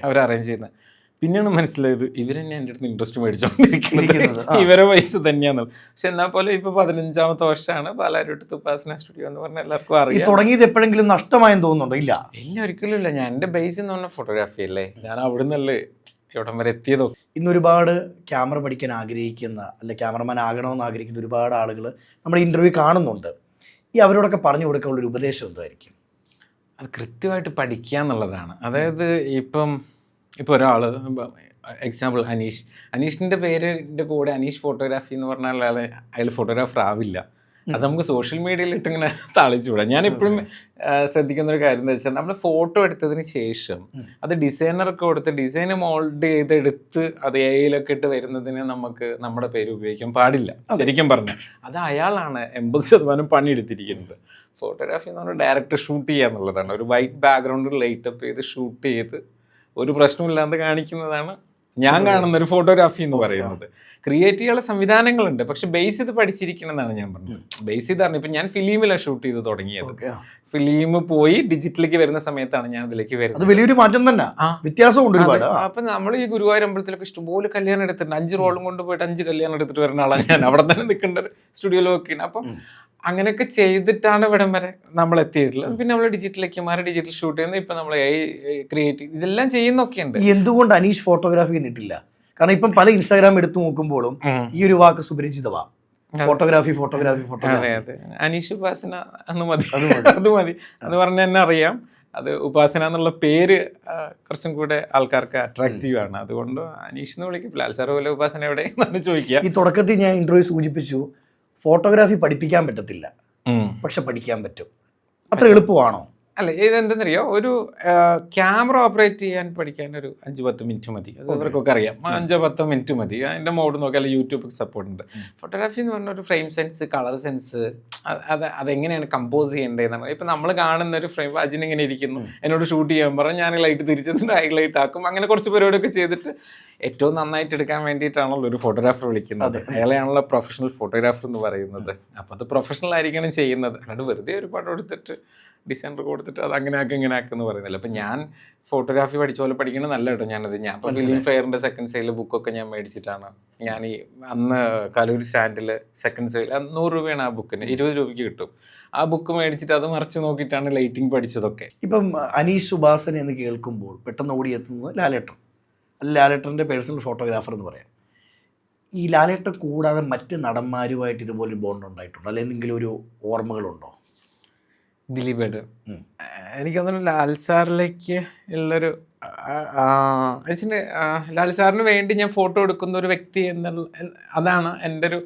അവർ അറേഞ്ച് ചെയ്യുന്നത്. പിന്നെയാണ് മനസ്സിലായത് ഇവരെന്നെ എൻ്റെ അടുത്ത് ഇൻട്രസ്റ്റ് മേടിച്ചുകൊണ്ടിരിക്കുന്നത്, ഇവരെ പൈസ തന്നെയാണെന്ന്. പക്ഷെ എന്നാൽ പോലെ ഇപ്പൊ 15ാമത്തെ വർഷമാണ് പാലാരിവട്ടത്ത് ഉപാസന സ്റ്റുഡിയോ എന്ന് പറഞ്ഞാൽ എല്ലാവർക്കും അറിയാം. തുടങ്ങിയത് എപ്പോഴെങ്കിലും നഷ്ടമായെന്ന് തോന്നുന്നുണ്ടോ? ഇല്ല, ഒരിക്കലും ഇല്ല. ഞാൻ എൻ്റെ ബേസ് എന്ന് പറഞ്ഞാൽ ഫോട്ടോഗ്രാഫി അല്ലേ, ഞാൻ അവിടെ നിന്നല്ലേ ഇവിടം വരെ എത്തിയതോ. ഇന്ന് ഒരുപാട് ക്യാമറ പഠിക്കാൻ ആഗ്രഹിക്കുന്ന, അല്ലെ ക്യാമറമാൻ ആകണമെന്ന് ആഗ്രഹിക്കുന്ന ഒരുപാട് ആളുകൾ നമ്മുടെ ഇന്റർവ്യൂ കാണുന്നുണ്ട്. ഈ അവരോടൊക്കെ പറഞ്ഞു കൊടുക്കാനുള്ള ഒരു ഉപദേശം എന്തായിരിക്കും? അത് കൃത്യമായിട്ട് പഠിക്കുക എന്നുള്ളതാണ്. അതായത് ഇപ്പം ഒരാൾ എക്സാമ്പിൾ അനീഷിൻ്റെ പേരിൻ്റെ കൂടെ അനീഷ് ഫോട്ടോഗ്രാഫി എന്ന് പറഞ്ഞാൽ അയാൾ ഫോട്ടോഗ്രാഫർ ആവില്ല. അത് നമുക്ക് സോഷ്യൽ മീഡിയയിലിട്ട് ഇങ്ങനെ തളിച്ചുകൂടാം. ഞാനെപ്പോഴും ശ്രദ്ധിക്കുന്ന ഒരു കാര്യം എന്താ വെച്ചാൽ, നമ്മൾ ഫോട്ടോ എടുത്തതിന് ശേഷം അത് ഡിസൈനർക്ക് കൊടുത്ത് ഡിസൈന് മോൾഡ് ചെയ്തെടുത്ത് അത് എയിലൊക്കെ ഇട്ട് വരുന്നതിന് നമുക്ക് നമ്മുടെ പേര് ഉപയോഗിക്കാൻ പാടില്ല. ശരിക്കും പറഞ്ഞാൽ അത് അയാളാണ് 80% പണിയെടുത്തിരിക്കുന്നത്. ഫോട്ടോഗ്രാഫി എന്ന് പറഞ്ഞാൽ ഡയറക്റ്റ് ഷൂട്ട് ചെയ്യുക എന്നുള്ളതാണ്. ഒരു വൈറ്റ് ബാക്ക്ഗ്രൗണ്ടിൽ ലൈറ്റപ്പ് ചെയ്ത് ഷൂട്ട് ചെയ്ത് ഒരു പ്രശ്നമില്ലാതെ കാണിക്കുന്നതാണ് ഞാൻ കാണുന്ന ഒരു ഫോട്ടോഗ്രാഫി എന്ന് പറയുന്നത്. ക്രിയേറ്റ് ചെയ്യാനുള്ള സംവിധാനങ്ങളുണ്ട്, പക്ഷെ ബേസ് ചെയ്ത് പഠിച്ചിരിക്കണം എന്നാണ് ഞാൻ പറഞ്ഞത്. ബേസ് ചെയ്ത് പറഞ്ഞാൽ ഇപ്പം ഞാൻ ഫിലിമിലാണ് ഷൂട്ട് ചെയ്ത് തുടങ്ങിയത്. ഫിലിം പോയി ഡിജിറ്റലിലേക്ക് വരുന്ന സമയത്താണ് ഞാൻ ഇതിലേക്ക് വരുന്നത്. വലിയൊരു മാറ്റം തന്നെ, വ്യത്യാസമുണ്ട് ഒരുപാട്. അപ്പം നമ്മൾ ഈ ഗുരുവായൂർ അമ്പലത്തിലൊക്കെ ഇഷ്ടംപോലെ കല്യാണം എടുത്തിട്ടുണ്ട്. 5 റോളും കൊണ്ട് പോയിട്ട് 5 കല്യാണം എടുത്തിട്ട് വരുന്ന ആളാണ് ഞാൻ. അവിടെ തന്നെ നിൽക്കേണ്ട സ്റ്റുഡിയോയിൽ നോക്കിയാണ്. അപ്പം അങ്ങനെയൊക്കെ ചെയ്തിട്ടാണ് ഇവിടം വരെ നമ്മൾ എത്തിയിട്ടുള്ളത്. പിന്നെ നമ്മൾ ഡിജിറ്റലിലേക്ക് മാറി ഡിജിറ്റൽ ഷൂട്ട് ചെയ്യുന്നത്. ഇപ്പം നമ്മൾ ക്രിയേറ്റ് ഇതെല്ലാം ചെയ്യുന്നൊക്കെയുണ്ട്. എന്തുകൊണ്ട് അനീഷ് ഫോട്ടോഗ്രാഫി എന്നിട്ടില്ല? കാരണം ഇപ്പം പല ഇൻസ്റ്റാഗ്രാം എടുത്തു നോക്കുമ്പോഴും ഈ ഒരു വാക്ക് സുപരിചിതമാണ്, ഫോട്ടോഗ്രാഫി. അതെ, അനീഷ് ഉപാസന എന്ന് മതി, അത് മതി എന്ന് പറഞ്ഞാൽ തന്നെ അറിയാം. അത് ഉപാസന എന്നുള്ള പേര് കുറച്ചും കൂടെ ആൾക്കാർക്ക് അട്രാക്റ്റീവ് ആണ്. അതുകൊണ്ട് അനീഷ് എന്ന് വിളിക്കും. ലാൽ സാർ പോലെ ഉപാസന എവിടെ എന്നാണ് ചോദിക്കുക. ഈ തുടക്കത്തിൽ ഞാൻ ഇന്റർവ്യൂ സൂചിപ്പിച്ചു, ഫോട്ടോഗ്രാഫി പഠിപ്പിക്കാൻ പറ്റത്തില്ല, പക്ഷെ പഠിക്കാൻ പറ്റും. അത്ര എളുപ്പമാണോ? അല്ല, ഇതെന്തെന്നറിയോ, ഒരു ക്യാമറ ഓപ്പറേറ്റ് ചെയ്യാൻ പഠിക്കാൻ ഒരു 5-10 മിനിറ്റ് മതി. അത് ഇവർക്കൊക്കെ അറിയാം. 5-10 മിനിറ്റ് മതി. അതിൻ്റെ മോഡ് നോക്കിയാൽ യൂട്യൂബിൽ സപ്പോർട്ട് ഉണ്ട്. ഫോട്ടോഗ്രാഫി എന്ന് പറഞ്ഞ ഒരു ഫ്രെയിം സെൻസ്, കളർ സെൻസ്, അതെങ്ങനെയാണ് കമ്പോസ് ചെയ്യേണ്ടതെന്നാണ്. ഇപ്പം നമ്മൾ കാണുന്ന ഒരു ഫ്രെയിം അജിൻ ഇങ്ങനെ ഇരിക്കുന്നു, എന്നോട് ഷൂട്ട് ചെയ്യാൻ പറഞ്ഞാൽ ഞാൻ ലൈറ്റ് തിരിച്ചിട്ട് ഹൈലൈറ്റ് ആക്കും. അങ്ങനെ കുറച്ച് പരിപാടിയൊക്കെ ചെയ്തിട്ട് ഏറ്റവും നന്നായിട്ട് എടുക്കാൻ വേണ്ടിയിട്ടാണല്ലോ ഒരു ഫോട്ടോഗ്രാഫർ വിളിക്കുന്നത്. അയാളെയാണല്ലോ പ്രൊഫഷണൽ ഫോട്ടോഗ്രാഫർ എന്ന് പറയുന്നത്. അപ്പോൾ അത് പ്രൊഫഷണൽ ആയിരിക്കണം ചെയ്യുന്നത്. അല്ലാണ്ട് വെറുതെ ഒരു പടം എടുത്തിട്ട് ഡിസൈനർ കൊടുത്തിട്ട് അത് അങ്ങനെ ആക്കി ഇങ്ങനെ ആക്കെന്ന് പറയുന്നില്ല. അപ്പം ഞാൻ ഫോട്ടോഗ്രാഫി പഠിച്ച പോലെ പഠിക്കണം നല്ല കേട്ടോ. ഞാൻ ഇപ്പോൾ ഫിലിം ഫെയറിൻ്റെ സെക്കൻഡ് സെയിൽ ബുക്കൊക്കെ ഞാൻ മേടിച്ചിട്ടാണ്. ഞാൻ ഈ അന്ന് കലൂർ സ്റ്റാൻഡിൽ സെക്കൻഡ് സെയിൽ 100 രൂപയാണ് ആ ബുക്കിന്, 20 രൂപയ്ക്ക് കിട്ടും. ആ ബുക്ക് മേടിച്ചിട്ട് അത് മറിച്ച് നോക്കിയിട്ടാണ് ലൈറ്റിംഗ് പഠിച്ചതൊക്കെ. ഇപ്പം അനീഷ് ഉപാസന എന്ന് കേൾക്കുമ്പോൾ പെട്ടെന്ന് ഓടിയെത്തുന്നത് ലാലേട്ടൻ, ലാലേട്ടൻ്റെ പേഴ്സണൽ ഫോട്ടോഗ്രാഫർ എന്ന് പറയാം. ഈ ലാലേട്ടൻ കൂടാതെ മറ്റ് നടന്മാരുമായിട്ട് ഇതുപോലെ ബോണ്ട് ഉണ്ടായിട്ടുണ്ടോ? അല്ലെങ്കിൽ എന്തെങ്കിലും ഒരു ഓർമ്മകളുണ്ടോ? ദിലീപേട്ടൻ എനിക്ക് തോന്നുന്നു ലാൽ സാറിലേക്ക് ഉള്ളൊരു വെച്ചിട്ട് ലാൽ സാറിന് വേണ്ടി ഞാൻ ഫോട്ടോ എടുക്കുന്ന ഒരു വ്യക്തി എന്നുള്ള അതാണ് എൻ്റെ ഒരു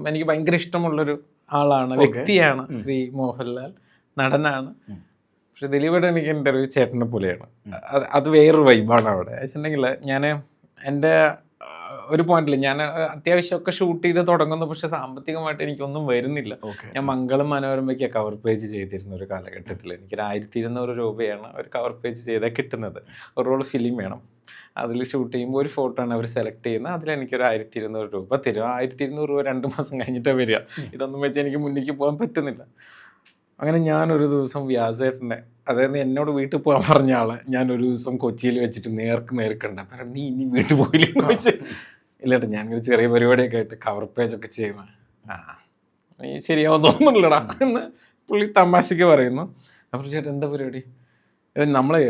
എനിക്ക് ഭയങ്കര ഇഷ്ടമുള്ളൊരു ആളാണ്, വ്യക്തിയാണ് ശ്രീ മോഹൻലാൽ, നടനാണ്. പക്ഷെ ദിലീപേട്ടൻ എനിക്ക് എൻ്റെ ഒരു ചേട്ടനെ പോലെയാണ്. അത് വേറൊരു വൈബാണ് അവിടെ. വെച്ചിട്ടുണ്ടെങ്കിൽ ഞാൻ എൻ്റെ ഒരു പോയിന്റിൽ ഞാൻ അത്യാവശ്യമൊക്കെ ഷൂട്ട് ചെയ്ത് തുടങ്ങുന്നു, പക്ഷെ സാമ്പത്തികമായിട്ട് എനിക്കൊന്നും വരുന്നില്ല. ഞാൻ മംഗളം മനോരമയ്ക്ക് കവർ പേജ് ചെയ്തിരുന്ന ഒരു കാലഘട്ടത്തിൽ എനിക്കൊരു 1200 രൂപയാണ് ഒരു കവർ പേജ് ചെയ്താൽ കിട്ടുന്നത്. ഒരു റോൾ ഫിലിം വേണം, അതിൽ ഷൂട്ട് ചെയ്യുമ്പോൾ ഒരു ഫോട്ടോ ആണ് അവർ സെലക്ട് ചെയ്യുന്നത്, അതിലെനിക്കൊരു 1200 രൂപ തരും. 1200 രൂപ 2 മാസം കഴിഞ്ഞിട്ടാണ് വരിക. ഇതൊന്നും വെച്ച് എനിക്ക് മുന്നിലേക്ക് പോകാൻ പറ്റുന്നില്ല. അങ്ങനെ ഞാനൊരു ദിവസം വ്യാസേട്ടനെ, അതായത് എന്നോട് വീട്ടിൽ പോകാൻ പറഞ്ഞ ആളെ ഞാനൊരു ദിവസം കൊച്ചിയിൽ വെച്ചിട്ട് നേർക്കണ്ട, നീ ഇനി വീട്ടിൽ പോയില്ലെന്ന് വെച്ച്, ഇല്ലേട്ടാ ഞാനൊരു ചെറിയ പരിപാടിയൊക്കെ ആയിട്ട് കവർ പേജൊക്കെ ചെയ്യുമ്പോൾ നീ ശരിയാവും തോന്നുന്നില്ലടാ എന്ന് പുള്ളി തമാശയ്ക്ക് പറയുന്നു. അപ്പോൾ ചേട്ടാ എന്താ പരിപാടി? നമ്മളെ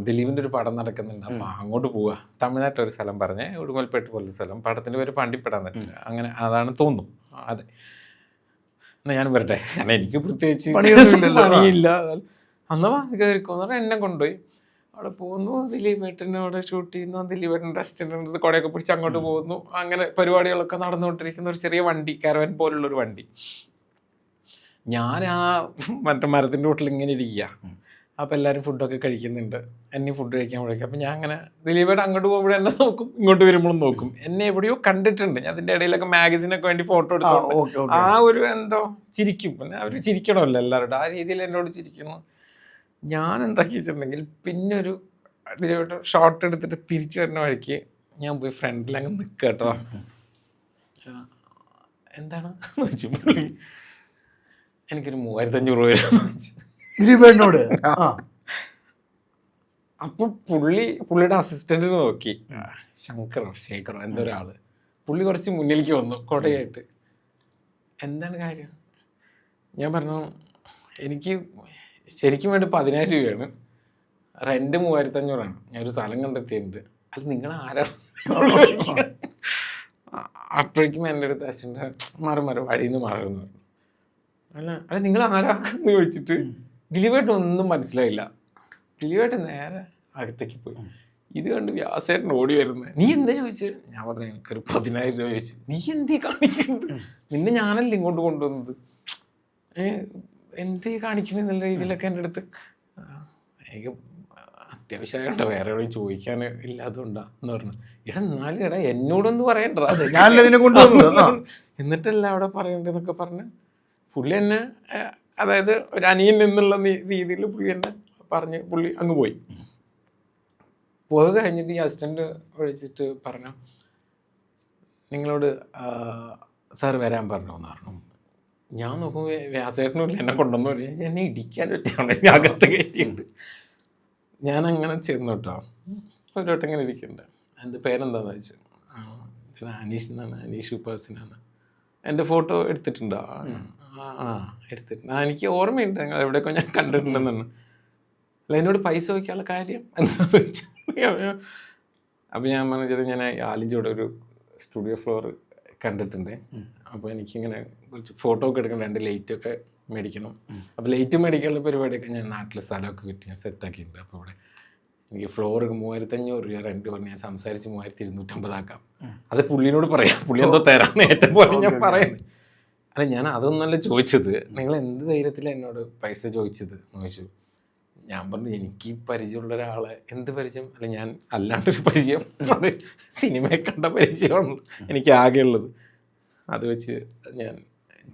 ദിലീപിൻ്റെ ഒരു പടം നടക്കുന്നുണ്ട്, അപ്പോൾ അങ്ങോട്ട് പോവുക. തമിഴ്നാട്ടിലൊരു സ്ഥലം പറഞ്ഞേ, ഉടുമൽപേട്ട് പോലൊരു സ്ഥലം, പടത്തിൻ്റെ പേര് പണ്ടിപ്പെടാൻ പറ്റില്ല, അങ്ങനെ അതാണ് തോന്നുന്നു. അതെ എന്നാൽ ഞാൻ വരട്ടെ, കാരണം എനിക്ക് പ്രത്യേകിച്ച് പണിയില്ല. അന്ന് കയറിക്കോന്ന് പറഞ്ഞാൽ എന്നെ കൊണ്ടുപോയി. അവിടെ പോകുന്നു, ദിലീപേട്ടനെ അവിടെ ഷൂട്ട് ചെയ്യുന്നു, ദിലീപേട്ടൻ്റെ റെസ്റ്റോറൻറ്റ് കുടയൊക്കെ പിടിച്ച് അങ്ങോട്ട് പോകുന്നു. അങ്ങനെ പരിപാടികളൊക്കെ നടന്നുകൊണ്ടിരിക്കുന്ന ഒരു ചെറിയ വണ്ടി, കാരവൻ പോലുള്ളൊരു വണ്ടി. ഞാൻ ആ മറ്റേ മരത്തിൻ്റെ വീട്ടിൽ ഇങ്ങനെ ഇരിക്കുക. അപ്പോൾ എല്ലാവരും ഫുഡൊക്കെ കഴിക്കുന്നുണ്ട്, എന്നെ ഫുഡ് കഴിക്കാൻ വിളിക്കും. അപ്പോൾ ഞാൻ അങ്ങനെ ദിലീപേട്ടൻ അങ്ങോട്ട് പോകുമ്പോഴും എന്നെ നോക്കും, ഇങ്ങോട്ട് വരുമ്പോഴും നോക്കും. എന്നെ എവിടെയോ കണ്ടിട്ടുണ്ട്, ഞാൻ അതിൻ്റെ ഇടയിലൊക്കെ മാഗസിനൊക്കെ വേണ്ടി ഫോട്ടോ എടുത്തു. ആ ഒരു എന്തോ ചിരിക്കും, പിന്നെ അവർ ചിരിക്കണമല്ലോ എല്ലാവരോടും, ആ രീതിയിൽ എന്നോട് ചിരിക്കുന്നു. ഞാൻ എന്താക്കി വെച്ചിട്ടുണ്ടെങ്കിൽ പിന്നെ ഒരു ദിലീപേട്ടൻ ഷോട്ട് എടുത്തിട്ട് തിരിച്ചു വരുന്ന വഴിക്ക് ഞാൻ പോയി ഫ്രണ്ടിൽ അങ്ങ് നിൽക്കുക കേട്ടോ. എന്താണ് വെച്ചു പുള്ളി എനിക്കൊരു 3500 രൂപ വെച്ചു ദിലീപേട്ടനോട്. അപ്പൊ പുള്ളിയുടെ അസിസ്റ്റന്റ് നോക്കി, ശേഖറോ എന്തൊരാള്, പുള്ളി കുറച്ച് മുന്നിലേക്ക് വന്നു കൊടയായിട്ട്. എന്താണ് കാര്യം? ഞാൻ പറഞ്ഞു എനിക്ക് ശരിക്കും വേണ്ടി 10,000 രൂപയാണ്, റെന്റ് 3500 ആണ്, ഞാനൊരു സ്ഥലം കണ്ടെത്തിയിട്ടുണ്ട്, അത് നിങ്ങൾ ആരാണ്? അപ്പോഴേക്കും എൻ്റെ അടുത്ത് അസിസ്റ്റന്റ് മാറി വഴിയിൽ നിന്ന് മാറുമെന്ന് പറഞ്ഞു. അല്ല നിങ്ങൾ ആരാ എന്ന് ചോദിച്ചിട്ട് ദിലീപേട്ടൻ ഒന്നും മനസ്സിലായില്ല. ദിലീപേട്ടൻ നേരെ അകത്തേക്ക് പോയി. ഇത് കണ്ട് വ്യാസേട്ടൻ ഓടി വരുന്നത്. നീ എന്താ ചോദിച്ചത്? ഞാൻ പറഞ്ഞു എനിക്കൊരു 10,000 രൂപ ചോദിച്ചു. നീ എന്തേ കാണിക്കുന്നത്? നിന്നെ ഞാനല്ല ഇങ്ങോട്ട് കൊണ്ടുവന്നത്, എന്തേ കാണിക്കണെന്നുള്ള രീതിയിലൊക്കെ എൻ്റെ അടുത്ത്. എനിക്ക് അത്യാവശ്യമായിട്ടോ വേറെ എവിടെയും ചോദിക്കാൻ ഇല്ലാത്തതുകൊണ്ടാ എന്ന് പറഞ്ഞു. എന്നാലും എന്നോടൊന്ന് പറയണ്ട, എന്നിട്ടല്ല അവിടെ പറയണ്ടെന്നൊക്കെ പറഞ്ഞ് പുള്ളി എന്നെ, അതായത് ഒരു അനിയൻ എന്നുള്ള രീതിയിൽ പുള്ളി എന്നെ പറഞ്ഞ് പുള്ളി അങ്ങ് പോയി കഴിഞ്ഞിട്ട് ഈ അസിസ്റ്റന്റ് വിളിച്ചിട്ട് പറഞ്ഞു, നിങ്ങളോട് സാർ വരാൻ പറഞ്ഞോന്ന് പറഞ്ഞു. ഞാൻ നോക്കുമ്പോൾ വ്യാസേട്ടനുമില്ല, എന്നെ കൊണ്ടുവന്ന് പറഞ്ഞു. എന്നെ ഇടിക്കാൻ പറ്റിയാണ് അകത്ത് കയറ്റിയിട്ട്. ഞാൻ അങ്ങനെ ചെന്നു കേട്ടോ. ഒരു വട്ടം ഇങ്ങനെ ഇരിക്കുന്നുണ്ട്. എൻ്റെ പേരെന്താന്ന് വെച്ചാൽ അനീഷ് എന്നാണ്, അനീഷ് ഉപാസിനാണ്. എൻ്റെ ഫോട്ടോ എടുത്തിട്ടുണ്ടോ? എടുത്തിട്ടുണ്ട്. എനിക്ക് ഓർമ്മയുണ്ട്, ഞങ്ങൾ എവിടെയൊക്കെ ഞാൻ കണ്ടിട്ടുണ്ടെന്നാണ്. അല്ല എന്നോട് പൈസ വയ്ക്കാനുള്ള കാര്യം എന്താണെന്ന് ചോദിച്ചു. അപ്പോൾ ഞാൻ പറഞ്ഞാൽ ഞാൻ ആലിഞ്ചോടെ ഒരു സ്റ്റുഡിയോ ഫ്ലോർ കണ്ടിട്ടുണ്ട്, അപ്പോൾ എനിക്കിങ്ങനെ കുറച്ച് ഫോട്ടോ ഒക്കെ എടുക്കണം, 2 ലൈറ്റൊക്കെ മേടിക്കണം. അപ്പോൾ ലൈറ്റ് മേടിക്കാനുള്ള പരിപാടിയൊക്കെ ഞാൻ നാട്ടിൽ സ്ഥലമൊക്കെ കിട്ടി ഞാൻ സെറ്റാക്കിയിട്ടുണ്ട്. അപ്പോൾ ഇവിടെ എനിക്ക് ഫ്ലോർ 3500 രൂപ റെൻറ്റ് പറഞ്ഞ് ഞാൻ സംസാരിച്ച് 3250 ആക്കാം. അത് പുള്ളിനോട് പറയാം, പുള്ളി എന്തോ തരാമെന്ന് ഏറ്റവും പോലെ ഞാൻ പറയുന്നത്. അല്ല ഞാൻ അതൊന്നല്ല ചോദിച്ചത്, നിങ്ങൾ എന്ത് ധൈര്യത്തിലാണ് എന്നോട് പൈസ ചോദിച്ചത് എന്ന് ചോദിച്ചു. ഞാൻ പറഞ്ഞു എനിക്ക് പരിചയമുള്ള ഒരാളെ. എന്ത് പരിചയം? അല്ല ഞാൻ അല്ലാണ്ടൊരു പരിചയം, അത് സിനിമയെ കണ്ട പരിചയമാണ് എനിക്ക് ആകെയുള്ളത്, അത് വെച്ച് ഞാൻ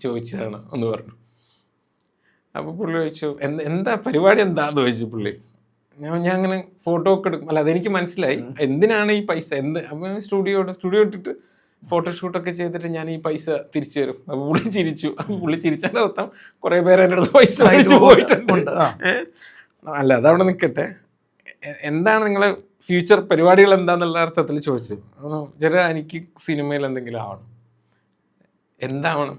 ചോദിച്ചതാണ് എന്ന് പറഞ്ഞു. അപ്പോൾ പുള്ളി ചോദിച്ചു എന്താ പരിപാടി എന്താന്ന് ചോദിച്ചു പുള്ളി. ഞാൻ അങ്ങനെ ഫോട്ടോ ഒക്കെ എടുക്കും. അല്ല അതെനിക്ക് മനസ്സിലായി എന്തിനാണ് ഈ പൈസ, അപ്പം സ്റ്റുഡിയോ ഇട്ടിട്ട് ഫോട്ടോഷൂട്ടൊക്കെ ചെയ്തിട്ട് ഞാൻ ഈ പൈസ തിരിച്ചു തരും. അപ്പോൾ പുള്ളി ചിരിച്ചു. പുള്ളി ചിരിച്ചതിൻ്റെ അർത്ഥം കുറേ പേര് എൻ്റെ അടുത്ത് പൈസ അയച്ചു പോയിട്ടുണ്ട്. അല്ല അതവിടെ നിൽക്കട്ടെ, എന്താണ് നിങ്ങളെ ഫ്യൂച്ചർ പരിപാടികൾ എന്താന്നുള്ള അർത്ഥത്തിൽ ചോദിച്ചു. ചേട്ടാ എനിക്ക് സിനിമയിൽ എന്തെങ്കിലും ആവണം. എന്താവണം?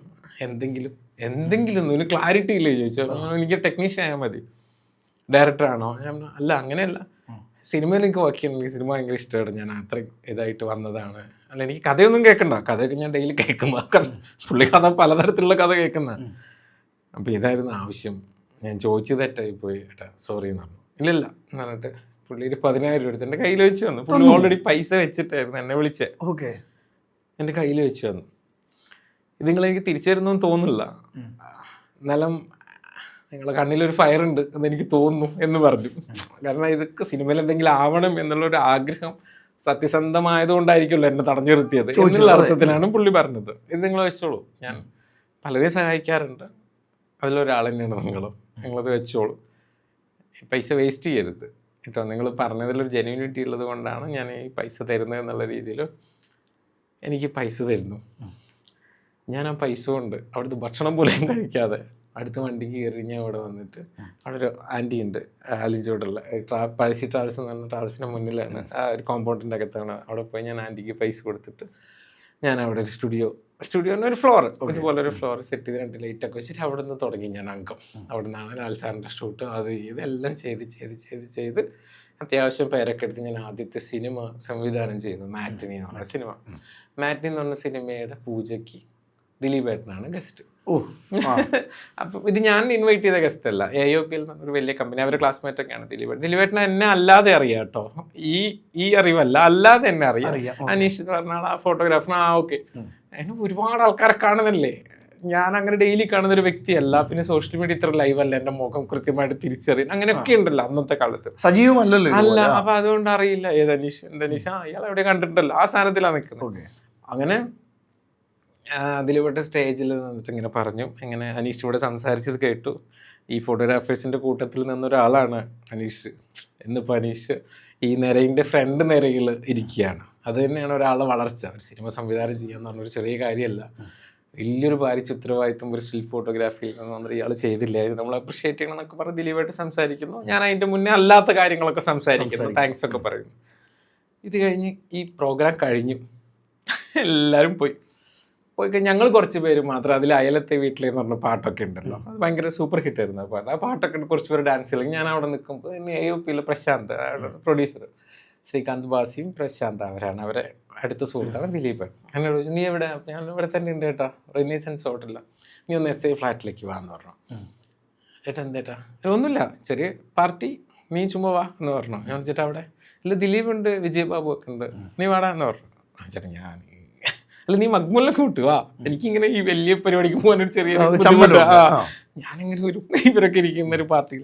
എന്തെങ്കിലും ഒരു ക്ലാരിറ്റി ഇല്ലേ ചോദിച്ചു. എനിക്ക് ടെക്നീഷ്യൻ ആയാൽ മതി. ഡയറക്ടറാണോ? ഞാൻ അല്ല അങ്ങനെയല്ല, സിനിമയിൽ എനിക്ക് വർക്ക് ചെയ്യണമെങ്കിൽ സിനിമ ഭയങ്കര ഇഷ്ടമാണ്, ഞാൻ അത്രയും ഇതായിട്ട് വന്നതാണ്. അല്ല എനിക്ക് കഥയൊന്നും കേൾക്കണ്ട, കഥയൊക്കെ ഞാൻ ഡെയിലി കേൾക്കുന്ന പുള്ളി കഥ പലതരത്തിലുള്ള കഥ കേൾക്കുന്ന. അപ്പോൾ ഇതായിരുന്നു ആവശ്യം. ഞാൻ ചോദിച്ചു തെറ്റായി പോയി ഏട്ടാ സോറി എന്ന് പറഞ്ഞു. ഇല്ലില്ല എന്ന് പറഞ്ഞിട്ട് പുള്ളി ഒരു 10,000 എടുത്ത് എൻ്റെ കയ്യിൽ വെച്ച് വന്നു. പുള്ളി ഓൾറെഡി പൈസ വെച്ചിട്ടായിരുന്നു എന്നെ വിളിച്ചത്. ഓക്കെ. എൻ്റെ കയ്യിൽ വെച്ച് വന്നു. ഇത് നിങ്ങളെനിക്ക് തിരിച്ചു തരുന്നൊന്നും തോന്നുന്നില്ല, എന്നാലും നിങ്ങളുടെ കണ്ണിലൊരു ഫയർ ഉണ്ട് എന്ന് എനിക്ക് തോന്നുന്നു എന്ന് പറഞ്ഞു. കാരണം ഇതൊക്കെ സിനിമയിൽ എന്തെങ്കിലും ആവണം എന്നുള്ളൊരു ആഗ്രഹം സത്യസന്ധമായതുകൊണ്ടായിരിക്കുമല്ലോ എന്നെ തടഞ്ഞു നിർത്തിയത് എന്നുള്ള അർത്ഥത്തിലാണ് പുള്ളി പറഞ്ഞത്. ഇത് നിങ്ങൾ വെച്ചോളൂ, ഞാൻ പലരെയും സഹായിക്കാറുണ്ട്, അതിലൊരാൾ തന്നെയാണ് നിങ്ങളത് വെച്ചോളൂ, പൈസ വേസ്റ്റ് ചെയ്യരുത് കേട്ടോ, നിങ്ങൾ പറഞ്ഞതിലൊരു ജെന്യൂനിറ്റി ഉള്ളത് കൊണ്ടാണ് ഞാൻ ഈ പൈസ തരുന്നത് എന്നുള്ള രീതിയിൽ എനിക്ക് പൈസ തരുന്നു. ഞാൻ ആ പൈസ കൊണ്ട് അവിടുത്തെ ഭക്ഷണം പോലും കഴിക്കാതെ അടുത്ത വണ്ടിക്ക് കയറി ഞാൻ അവിടെ വന്നിട്ട്, അവിടെ ഒരു ആൻറ്റി ഉണ്ട് ആലിഞ്ചോടുള്ള പഴശ്ശി ട്രാവൽസ് എന്ന് പറഞ്ഞ ട്രാവൽസിൻ്റെ മുന്നിലാണ്, ആ ഒരു കോമ്പൗണ്ടിൻ്റെ അകത്താണ്. അവിടെ പോയി ഞാൻ ആൻറ്റിക്ക് പൈസ കൊടുത്തിട്ട് ഞാൻ അവിടെ ഒരു സ്റ്റുഡിയോൻ്റെ ഒരു ഫ്ലോർ, ഇതുപോലെ ഒരു ഫ്ലോർ സെറ്റ് ചെയ്ത് 2 ലൈറ്റൊക്കെ വെച്ചിട്ട് അവിടെ നിന്ന് തുടങ്ങി ഞാൻ അംഗം. അവിടെ നിന്നാണ് ലാൽ സാറിൻ്റെ ഷൂട്ട്, അത് ഇതെല്ലാം ചെയ്ത് അത്യാവശ്യം പേരൊക്കെ എടുത്ത് ഞാൻ ആദ്യത്തെ സിനിമ സംവിധാനം ചെയ്യുന്നു. മാറ്റിനി എന്ന് പറഞ്ഞ സിനിമ. മാറ്റിനി എന്ന് പറഞ്ഞ സിനിമയുടെ പൂജയ്ക്ക് ദിലീപേട്ടനാണ് ഗസ്റ്റ്. അപ്പം ഇത് ഞാൻ ഇൻവൈറ്റ് ചെയ്ത ഗസ്റ്റ് അല്ല, AOP ഒരു വലിയ കമ്പനി, അവരുടെ ക്ലാസ്മേറ്റ് ഒക്കെയാണ് ദിലീപേട്ടനെ എന്നെ അല്ലാതെ അറിയാം കേട്ടോ, ഈ അറിവല്ല, അല്ലാതെ എന്നെ അറിയാം. അനീഷ് എന്ന് പറഞ്ഞാൽ ആ ഫോട്ടോഗ്രാഫർ. ഓക്കെ, അതിന് ഒരുപാട് ആൾക്കാരെ കാണുന്നല്ലേ, ഞാൻ അങ്ങനെ ഡെയിലി കാണുന്ന ഒരു വ്യക്തിയല്ല. പിന്നെ സോഷ്യൽ മീഡിയ ഇത്ര ലൈവ് അല്ല, എൻ്റെ മുഖം കൃത്യമായിട്ട് തിരിച്ചറിയാൻ അങ്ങനെയൊക്കെ ഉണ്ടല്ലോ അന്നത്തെ കാലത്ത്, സജീവമല്ലല്ലോ അല്ല. അപ്പൊ അതുകൊണ്ട് അറിയില്ല ഏത് അനീഷ്, എന്തനീഷ്, ഇയാൾ എവിടെ കണ്ടിട്ടുണ്ടല്ലോ, ആ സ്ഥാനത്തിലാണ് നിൽക്കുന്നത്. അങ്ങനെ ദിലീപേട്ട സ്റ്റേജിൽ നിന്നിട്ട് ഇങ്ങനെ പറഞ്ഞു, ഇങ്ങനെ അനീഷ് ഇവിടെ സംസാരിച്ചത് കേട്ടു, ഈ ഫോട്ടോഗ്രാഫേഴ്സിൻ്റെ കൂട്ടത്തിൽ നിന്നൊരാളാണ് അനീഷ്. എന്നിപ്പോൾ അനീഷ് ഈ നിരയിൻ്റെ ഫ്രണ്ട് നിരയിൽ ഇരിക്കുകയാണ്. അത് തന്നെയാണ് ഒരാളെ വളർച്ച. ഒരു സിനിമ സംവിധാനം ചെയ്യാന്ന് പറഞ്ഞൊരു ചെറിയ കാര്യമല്ല, വലിയൊരു ഭാരിച്ച ഉത്തരവാദിത്വം ഒരു സ്റ്റിൽ ഫോട്ടോഗ്രാഫിയിൽ നിന്ന് വന്നിട്ട് ഇയാൾ ചെയ്തില്ല, ഇത് നമ്മൾ അപ്രിഷ്യേറ്റ് ചെയ്യണം എന്നൊക്കെ പറഞ്ഞ് ദിലീപായിട്ട് സംസാരിക്കുന്നു. ഞാൻ അതിൻ്റെ മുന്നേ അല്ലാത്ത കാര്യങ്ങളൊക്കെ സംസാരിക്കുന്നു, താങ്ക്സ് ഒക്കെ പറയുന്നു. ഇത് കഴിഞ്ഞ് ഈ പ്രോഗ്രാം കഴിഞ്ഞു, എല്ലാവരും പോയി കഴിഞ്ഞാൽ ഞങ്ങൾ കുറച്ച് പേര് മാത്രം അതിൽ അയലത്തെ വീട്ടിലെന്ന് പറഞ്ഞ പാട്ടൊക്കെ ഉണ്ടല്ലോ, അത് ഭയങ്കര സൂപ്പർ ഹിറ്റ് ആയിരുന്നു ആ പാട്ട്. ആ പാട്ടൊക്കെ കുറച്ച് പേര് ഡാൻസ് ചെയ്യില്ലെങ്കിൽ ഞാൻ അവിടെ നിൽക്കുമ്പോൾ എന്നെ AOP പ്രശാന്ത് പ്രൊഡ്യൂസർ ശ്രീകാന്ത് ബാസിയും പ്രശാന്ത് അവരാണ്, അവരെ അടുത്ത സുഹൃത്താണ് ദിലീപ്. എന്നോട് ചോദിച്ചു, നീ എവിടെ? ഞാൻ ഇവിടെ തന്നെ ഉണ്ട് ചേട്ടാ, റെനീസൻസ് ഹോട്ടലില്ല, നീ ഒന്ന് SA ഫ്ലാറ്റിലേക്ക് വാ എന്ന് പറഞ്ഞു. ചേട്ടാ എന്തേട്ടാ? ഒന്നുമില്ല, ചെറിയ പാർട്ടി, നീ ചുമ്മാ വാ എന്ന് പറഞ്ഞു. ഞാൻ ചേട്ടാ അവിടെ ഇല്ല, ദിലീപ് ഉണ്ട്, വിജയബാബു ഒക്കെ ഉണ്ട്, നീ വാടാ എന്ന് പറഞ്ഞു. ചേട്ടാ ഞാൻ അല്ല, നീ മഗ്മൂലൊക്കെ വിട്ടു വാ, എനിക്കിങ്ങനെ ഈ വലിയ പരിപാടിക്ക് പോകാനൊരു ചെറിയ ഞാനിങ്ങനെ ഒരു ഇവരൊക്കെ ഇരിക്കുന്ന ഒരു പാർട്ടിയിൽ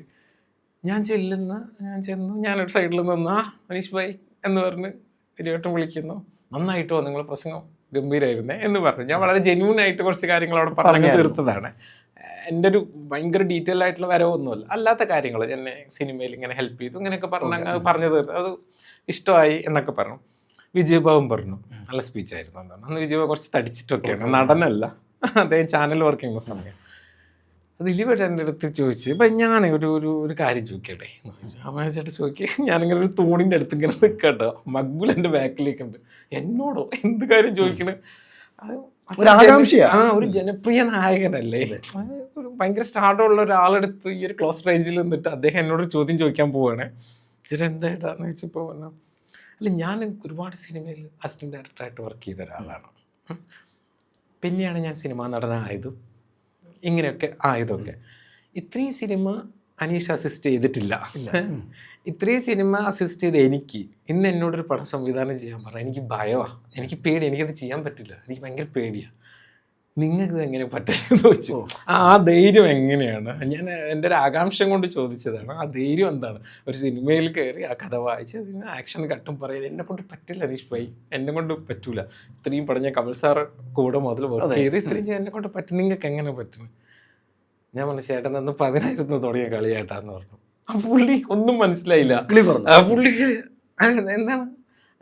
ഞാൻ ചെന്നു, ഞാനൊരു സൈഡിൽ നിന്നാ അനീഷ് ഭായ് എന്ന് പറഞ്ഞ് ഇരുവട്ടം വിളിക്കുന്നു. നന്നായിട്ടോ, നിങ്ങളെ പ്രസംഗം ഗംഭീരമായിരുന്നേ എന്ന് പറഞ്ഞു. ഞാൻ വളരെ ജെന്യൂൻ ആയിട്ട് കുറച്ച് കാര്യങ്ങൾ അവിടെ പറഞ്ഞു തീർത്തതാണ്. എൻ്റെ ഒരു ഭയങ്കര ഡീറ്റെയിൽ ആയിട്ടുള്ള വരവൊന്നുമല്ല, അല്ലാത്ത കാര്യങ്ങൾ എന്നെ സിനിമയിൽ ഇങ്ങനെ ഹെൽപ്പ് ചെയ്തു, ഇങ്ങനെയൊക്കെ പറഞ്ഞു തീർത്തു. അത് ഇഷ്ടമായി എന്നൊക്കെ പറഞ്ഞു. വിജയബാബും പറഞ്ഞു നല്ല സ്പീച്ചായിരുന്നു എന്താണ്. അന്ന് വിജയബാബു കുറച്ച് തടിച്ചിട്ടൊക്കെയാണ്, നടനല്ല, അദ്ദേഹം ചാനൽ വർക്ക് ചെയ്യുന്ന സമയം. ദിലീപേട്ട എൻ്റെ അടുത്ത് ചോദിച്ചു, ഇപ്പം ഞാൻ ഒരു കാര്യം ചോദിക്കട്ടെ എന്ന് ചോദിച്ചു. അമ്മ ചോദിക്കുക, ഞാനിങ്ങനെ ഒരു തൂണിൻ്റെ അടുത്ത് ഇങ്ങനെ നിൽക്കട്ടോ, മഗ്ബുൽ എൻ്റെ ബാക്കിലേക്കുണ്ട്, എന്നോടോ എന്ത് കാര്യം ചോദിക്കണേ? ഒരു ജനപ്രിയ നായകനല്ലേ, ഒരു ഭയങ്കര സ്റ്റാർഡുള്ള ഒരാളെടുത്ത് ഈ ഒരു ക്ലോസ് റേഞ്ചിൽ നിന്നിട്ട് അദ്ദേഹം എന്നോട് ചോദ്യം ചോദിക്കാൻ പോവുകയാണ്. ചേട്ടാ എന്തായിട്ടാന്ന് ചോദിച്ചപ്പോൾ പറഞ്ഞു, അല്ല ഞാൻ ഒരുപാട് സിനിമയിൽ അസിസ്റ്റന്റ് ഡയറക്ടറായിട്ട് വർക്ക് ചെയ്ത ഒരാളാണ്, പിന്നെയാണ് ഞാൻ സിനിമ നടനായതും ഇങ്ങനെയൊക്കെ ആയതൊക്കെ. ഇത്രയും സിനിമ അനീഷ് അസിസ്റ്റ് ചെയ്തിട്ടില്ല, ഇത്രയും സിനിമ അസിസ്റ്റ് ചെയ്ത് എനിക്ക് ഇന്ന് എന്നോടൊരു പടം സംവിധാനം ചെയ്യാൻ പറഞ്ഞാൽ എനിക്ക് ഭയമാണ്, എനിക്ക് പേടി, എനിക്കത് ചെയ്യാൻ പറ്റില്ല, എനിക്ക് ഭയങ്കര പേടിയാണ്. നിങ്ങൾക്കിത് എങ്ങനെ പറ്റുമെന്ന് ചോദിച്ചു. ആ ധൈര്യം എങ്ങനെയാണ്? ഞാൻ എൻ്റെ ഒരു ആകാംക്ഷ കൊണ്ട് ചോദിച്ചതാണ്. ആ ധൈര്യം എന്താണ്? ഒരു സിനിമയിൽ കയറി ആ കഥ വായിച്ച് അതിന് ആക്ഷൻ കട്ടും പറയാൻ എന്നെ കൊണ്ട് പറ്റില്ല അനീഷ് ഭായി, എന്നെ കൊണ്ട് പറ്റൂല. ഇത്രയും പടഞ്ഞ കമൽ സാർ കൂടെ മുതൽ വർക്ക് ചെയ്ത് ഇത്രയും ചെയ്യാൻ എന്നെ കൊണ്ട് പറ്റും, നിങ്ങൾക്ക് എങ്ങനെ പറ്റും? ഞാൻ പറഞ്ഞു, ചേട്ടൻ അന്ന് 10,000 തുടങ്ങിയ കളിയാട്ടാന്ന് പറഞ്ഞു. ആ പുള്ളി ഒന്നും മനസ്സിലായില്ല. പുള്ളിക്ക് എന്താണ്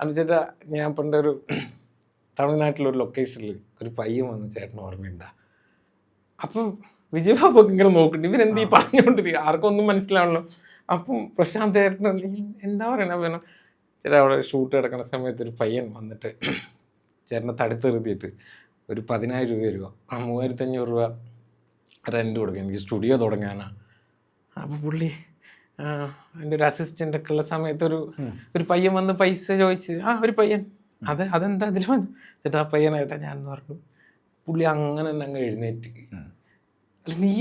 അനുചേട്ടാ, ഞാൻ പണ്ടൊരു തമിഴ്നാട്ടിലൊരു ലൊക്കേഷനിൽ ഒരു പയ്യൻ വന്ന് ചേട്ടന് ഓർമ്മയുണ്ടാ. അപ്പം വിജയബാബുക്ക് ഇങ്ങനെ നോക്കുന്നുണ്ട്, ഇവരെന്ത് ഈ പറഞ്ഞുകൊണ്ടിരിക്കുക, ആർക്കും ഒന്നും മനസ്സിലാവണല്ലോ. അപ്പം പ്രശാന്ത് ചേട്ടൻ എന്താ പറയണ, ചേട്ടാ അവിടെ ഷൂട്ട് കിടക്കുന്ന സമയത്ത് ഒരു പയ്യൻ വന്നിട്ട് ചേട്ടനെ തടുത്തെറുതിയിട്ട് ഒരു 10,000 രൂപ തരുമോ, 3,500 രൂപ റെൻറ്റ് കൊടുക്കുക, എനിക്ക് സ്റ്റുഡിയോ തുടങ്ങാനാണ്. അപ്പോൾ പുള്ളി എൻ്റെ ഒരു അസിസ്റ്റൻ്റ് ഒക്കെ ഉള്ള സമയത്ത് ഒരു പയ്യൻ വന്ന് പൈസ ചോദിച്ച്, ഒരു പയ്യൻ അതെന്താ അതിൽ വന്നു ചേട്ടാ, ആ പയ്യനായിട്ടാ ഞാൻ പറഞ്ഞു. പുള്ളി അങ്ങനെ തന്നെ അങ്ങ് എഴുന്നേറ്റ് അല്ല നീ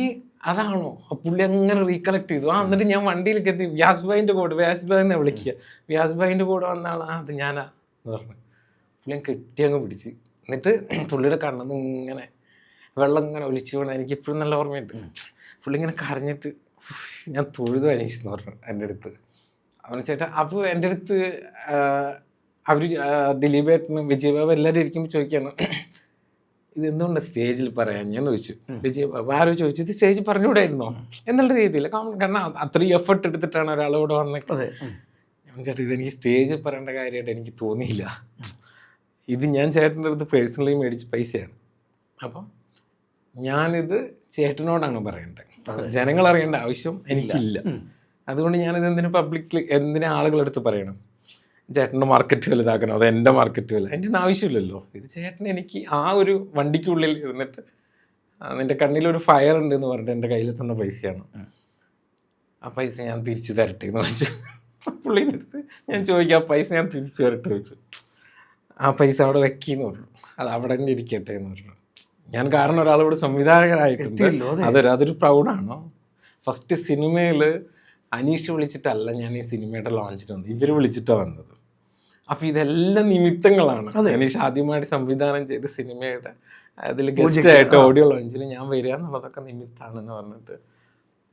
അതാണോ? ആ പുള്ളി അങ്ങനെ റീകളക്ട് ചെയ്തു. എന്നിട്ട് ഞാൻ വണ്ടിയിലേക്ക് എത്തി. വ്യാസ് ഭായിൻ്റെ കൂടെ, വ്യാസ് ഭായി എന്നാ വിളിക്കുക, വ്യാസ് ഭായിൻ്റെ കൂടെ വന്ന ആളാ അത് ഞാനാ എന്ന് പറഞ്ഞു. പുള്ളി ഞാൻ കെട്ടി അങ്ങ് പിടിച്ച്. എന്നിട്ട് പുള്ളിയുടെ കണ്ണെന്ന് ഇങ്ങനെ വെള്ളം ഇങ്ങനെ ഒലിച്ചു വീണ എനിക്ക് ഇപ്പോഴും നല്ല ഓർമ്മയുണ്ട്. പുള്ളി ഇങ്ങനെ കരഞ്ഞിട്ട് ഞാൻ തൊഴുതു അനീഷ് എന്ന് പറഞ്ഞു എൻ്റെ അടുത്ത്. അവന് ചേട്ടാ അപ്പോൾ എൻ്റെ അടുത്ത് അവർ ദിലീപേട്ടനും വിജയബാബു എല്ലാവരും ഇരിക്കുമ്പോൾ ചോദിക്കുകയാണ്, ഇതെന്തുകൊണ്ട് സ്റ്റേജിൽ പറയാൻ ഞാൻ ചോദിച്ചു. വിജയബാബു ആരോ ചോദിച്ചു, ഇത് സ്റ്റേജിൽ പറഞ്ഞുകൂടായിരുന്നോ എന്നുള്ള രീതിയിൽ. കാരണം അത്രയും എഫർട്ട് എടുത്തിട്ടാണ് ഒരാളോട് വന്നത്. ഞാൻ ചേട്ടാ ഇതെനിക്ക് സ്റ്റേജിൽ പറയേണ്ട കാര്യമായിട്ട് എനിക്ക് തോന്നിയില്ല. ഇത് ഞാൻ ചേട്ടൻ്റെ അടുത്ത് പേഴ്സണലി മേടിച്ച പൈസയാണ്. അപ്പം ഞാനിത് ചേട്ടനോടാണ് പറയേണ്ടത്. ജനങ്ങൾ അറിയേണ്ട ആവശ്യം എനിക്കില്ല. അതുകൊണ്ട് ഞാനിത് എന്തിനാ ആളുകളെടുത്ത് പറയണം? ചേട്ടൻ്റെ മാർക്കറ്റ് വലുതാക്കണം, അത് എൻ്റെ മാർക്കറ്റ് വലുത്, എൻ്റെ ഒന്നും ആവശ്യമില്ലല്ലോ. ഇത് ചേട്ടൻ എനിക്ക് ആ ഒരു വണ്ടിക്കുള്ളിൽ ഇരുന്നിട്ട് നിൻ്റെ കണ്ണിലൊരു ഫയർ ഉണ്ട് എന്ന് പറഞ്ഞിട്ട് എൻ്റെ കയ്യിൽ തന്ന പൈസയാണ്. ആ പൈസ ഞാൻ തിരിച്ചു തരട്ടെ എന്ന് വെച്ചു. പുള്ളീൻ്റെ അടുത്ത് ഞാൻ ചോദിക്കും, ആ പൈസ ഞാൻ തിരിച്ചു തരട്ടെ വെച്ചു. ആ പൈസ അവിടെ വെക്കിന്ന് പറഞ്ഞു. അത് അവിടെ തന്നെ ഇരിക്കട്ടെ എന്ന് പറഞ്ഞു. ഞാൻ കാരണം ഒരാളിവിടെ സംവിധായകനായിട്ടുണ്ട്, അതൊരു പ്രൗഡാണോ? ഫസ്റ്റ് സിനിമയിൽ അനീഷ് വിളിച്ചിട്ടല്ല ഞാൻ ഈ സിനിമയുടെ ലോഞ്ചിന് വന്നത്, ഇവർ വിളിച്ചിട്ടാണ് വന്നത്. അപ്പം ഇതെല്ലാം നിമിത്തങ്ങളാണ്. അനീഷ് ആദ്യമായിട്ട് സംവിധാനം ചെയ്ത സിനിമയുടെ അതിൽ ഗസ്റ്റായിട്ട് ഓഡിയോ ലോഞ്ചിന് ഞാൻ വരിക എന്നുള്ളതൊക്കെ നിമിത്തമാണെന്ന് പറഞ്ഞിട്ട്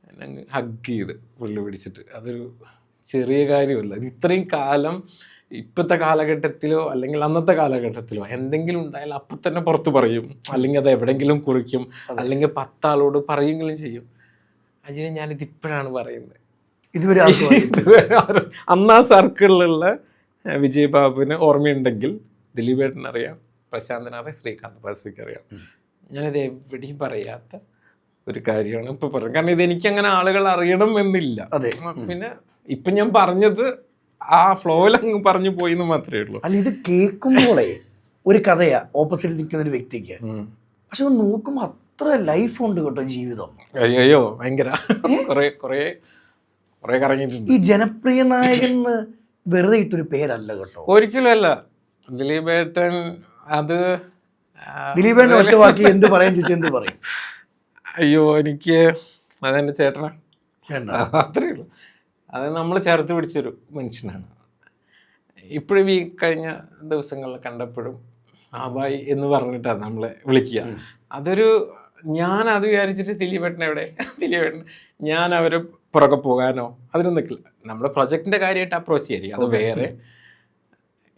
എന്നെ ഹഗ് ചെയ്ത് പുള്ളി പിടിച്ചിട്ട്. അതൊരു ചെറിയ കാര്യമല്ല. ഇത് ഇത്രയും കാലം ഇപ്പോഴത്തെ കാലഘട്ടത്തിലോ അല്ലെങ്കിൽ അന്നത്തെ കാലഘട്ടത്തിലോ എന്തെങ്കിലും ഉണ്ടായാൽ അപ്പം തന്നെ പുറത്ത് പറയും, അല്ലെങ്കിൽ അത് എവിടെയെങ്കിലും കുറിക്കും, അല്ലെങ്കിൽ 10 ആളോട് പറയുമെങ്കിലും ചെയ്യും. അതിന് ഞാനിത് ഇപ്പോഴാണ് പറയുന്നത്. ഇതുവരെ അന്ന് ആ സർക്കിളിലുള്ള വിജയബാബുവിന് ഓർമ്മയുണ്ടെങ്കിൽ ദിലീപേട്ടനറിയാം, പ്രശാന്തനറിയാം, ശ്രീകാന്ത് പാസിക്ക് അറിയാം. ഞാനിത് എവിടെയും പറയാത്ത ഒരു കാര്യമാണ് ഇപ്പൊ പറയുന്നത്. കാരണം ഇതെനിക്ക് അങ്ങനെ ആളുകൾ അറിയണം എന്നില്ല. പിന്നെ ഇപ്പൊ ഞാൻ പറഞ്ഞത് ആ ഫ്ലോയിൽ അങ്ങ് പറഞ്ഞു പോയി എന്ന് മാത്രമേ ഉള്ളൂ. അല്ല, ഇത് കേൾക്കുമ്പോളേ ഒരു കഥയാ ഓപ്പോസിറ്റ് നിൽക്കുന്ന ഒരു വ്യക്തിക്ക്, പക്ഷെ നോക്കുമ്പോ അത്ര ലൈഫ് ഉണ്ട് കേട്ടോ ജീവിതം. അയ്യോ ഭയങ്കര കുറെ കറങ്ങിയിട്ടുണ്ട്. ഈ ജനപ്രിയ നായകൻ വെറുതെ ഇട്ടൊരു പേരല്ല കേട്ടോ, ഒരിക്കലും അല്ല. ദിലീപേട്ടൻ അത് ദിലീപേട്ടൻ ഒറ്റ വാക്കി എന്ത് പറയാൻ ചോദിച്ചാൽ എന്ത് പറയും? അയ്യോ എനിക്ക് അതെൻ്റെ ചേട്ടനാ, അത്രേ ഉള്ളൂ. അത് നമ്മൾ ചേർത്ത് പിടിച്ചൊരു മനുഷ്യനാണ്. ഇപ്പോഴും ഈ കഴിഞ്ഞ ദിവസങ്ങളിൽ കണ്ടപ്പോഴും ബായ് എന്ന് പറഞ്ഞിട്ടാണ് നമ്മളെ വിളിക്കുക. അതൊരു ഞാനത് വിചാരിച്ചിട്ട് ദിലീപേട്ടൻ എവിടെ, ദിലീപേട്ടൻ ഞാൻ അവരെ പുറകെ പോകാനോ അതിനൊന്നും നിൽക്കില്ല. നമ്മുടെ പ്രൊജക്റ്റിൻ്റെ കാര്യമായിട്ട് അപ്രോച്ച് ചെയ്യായിരിക്കും, അത് വേറെ.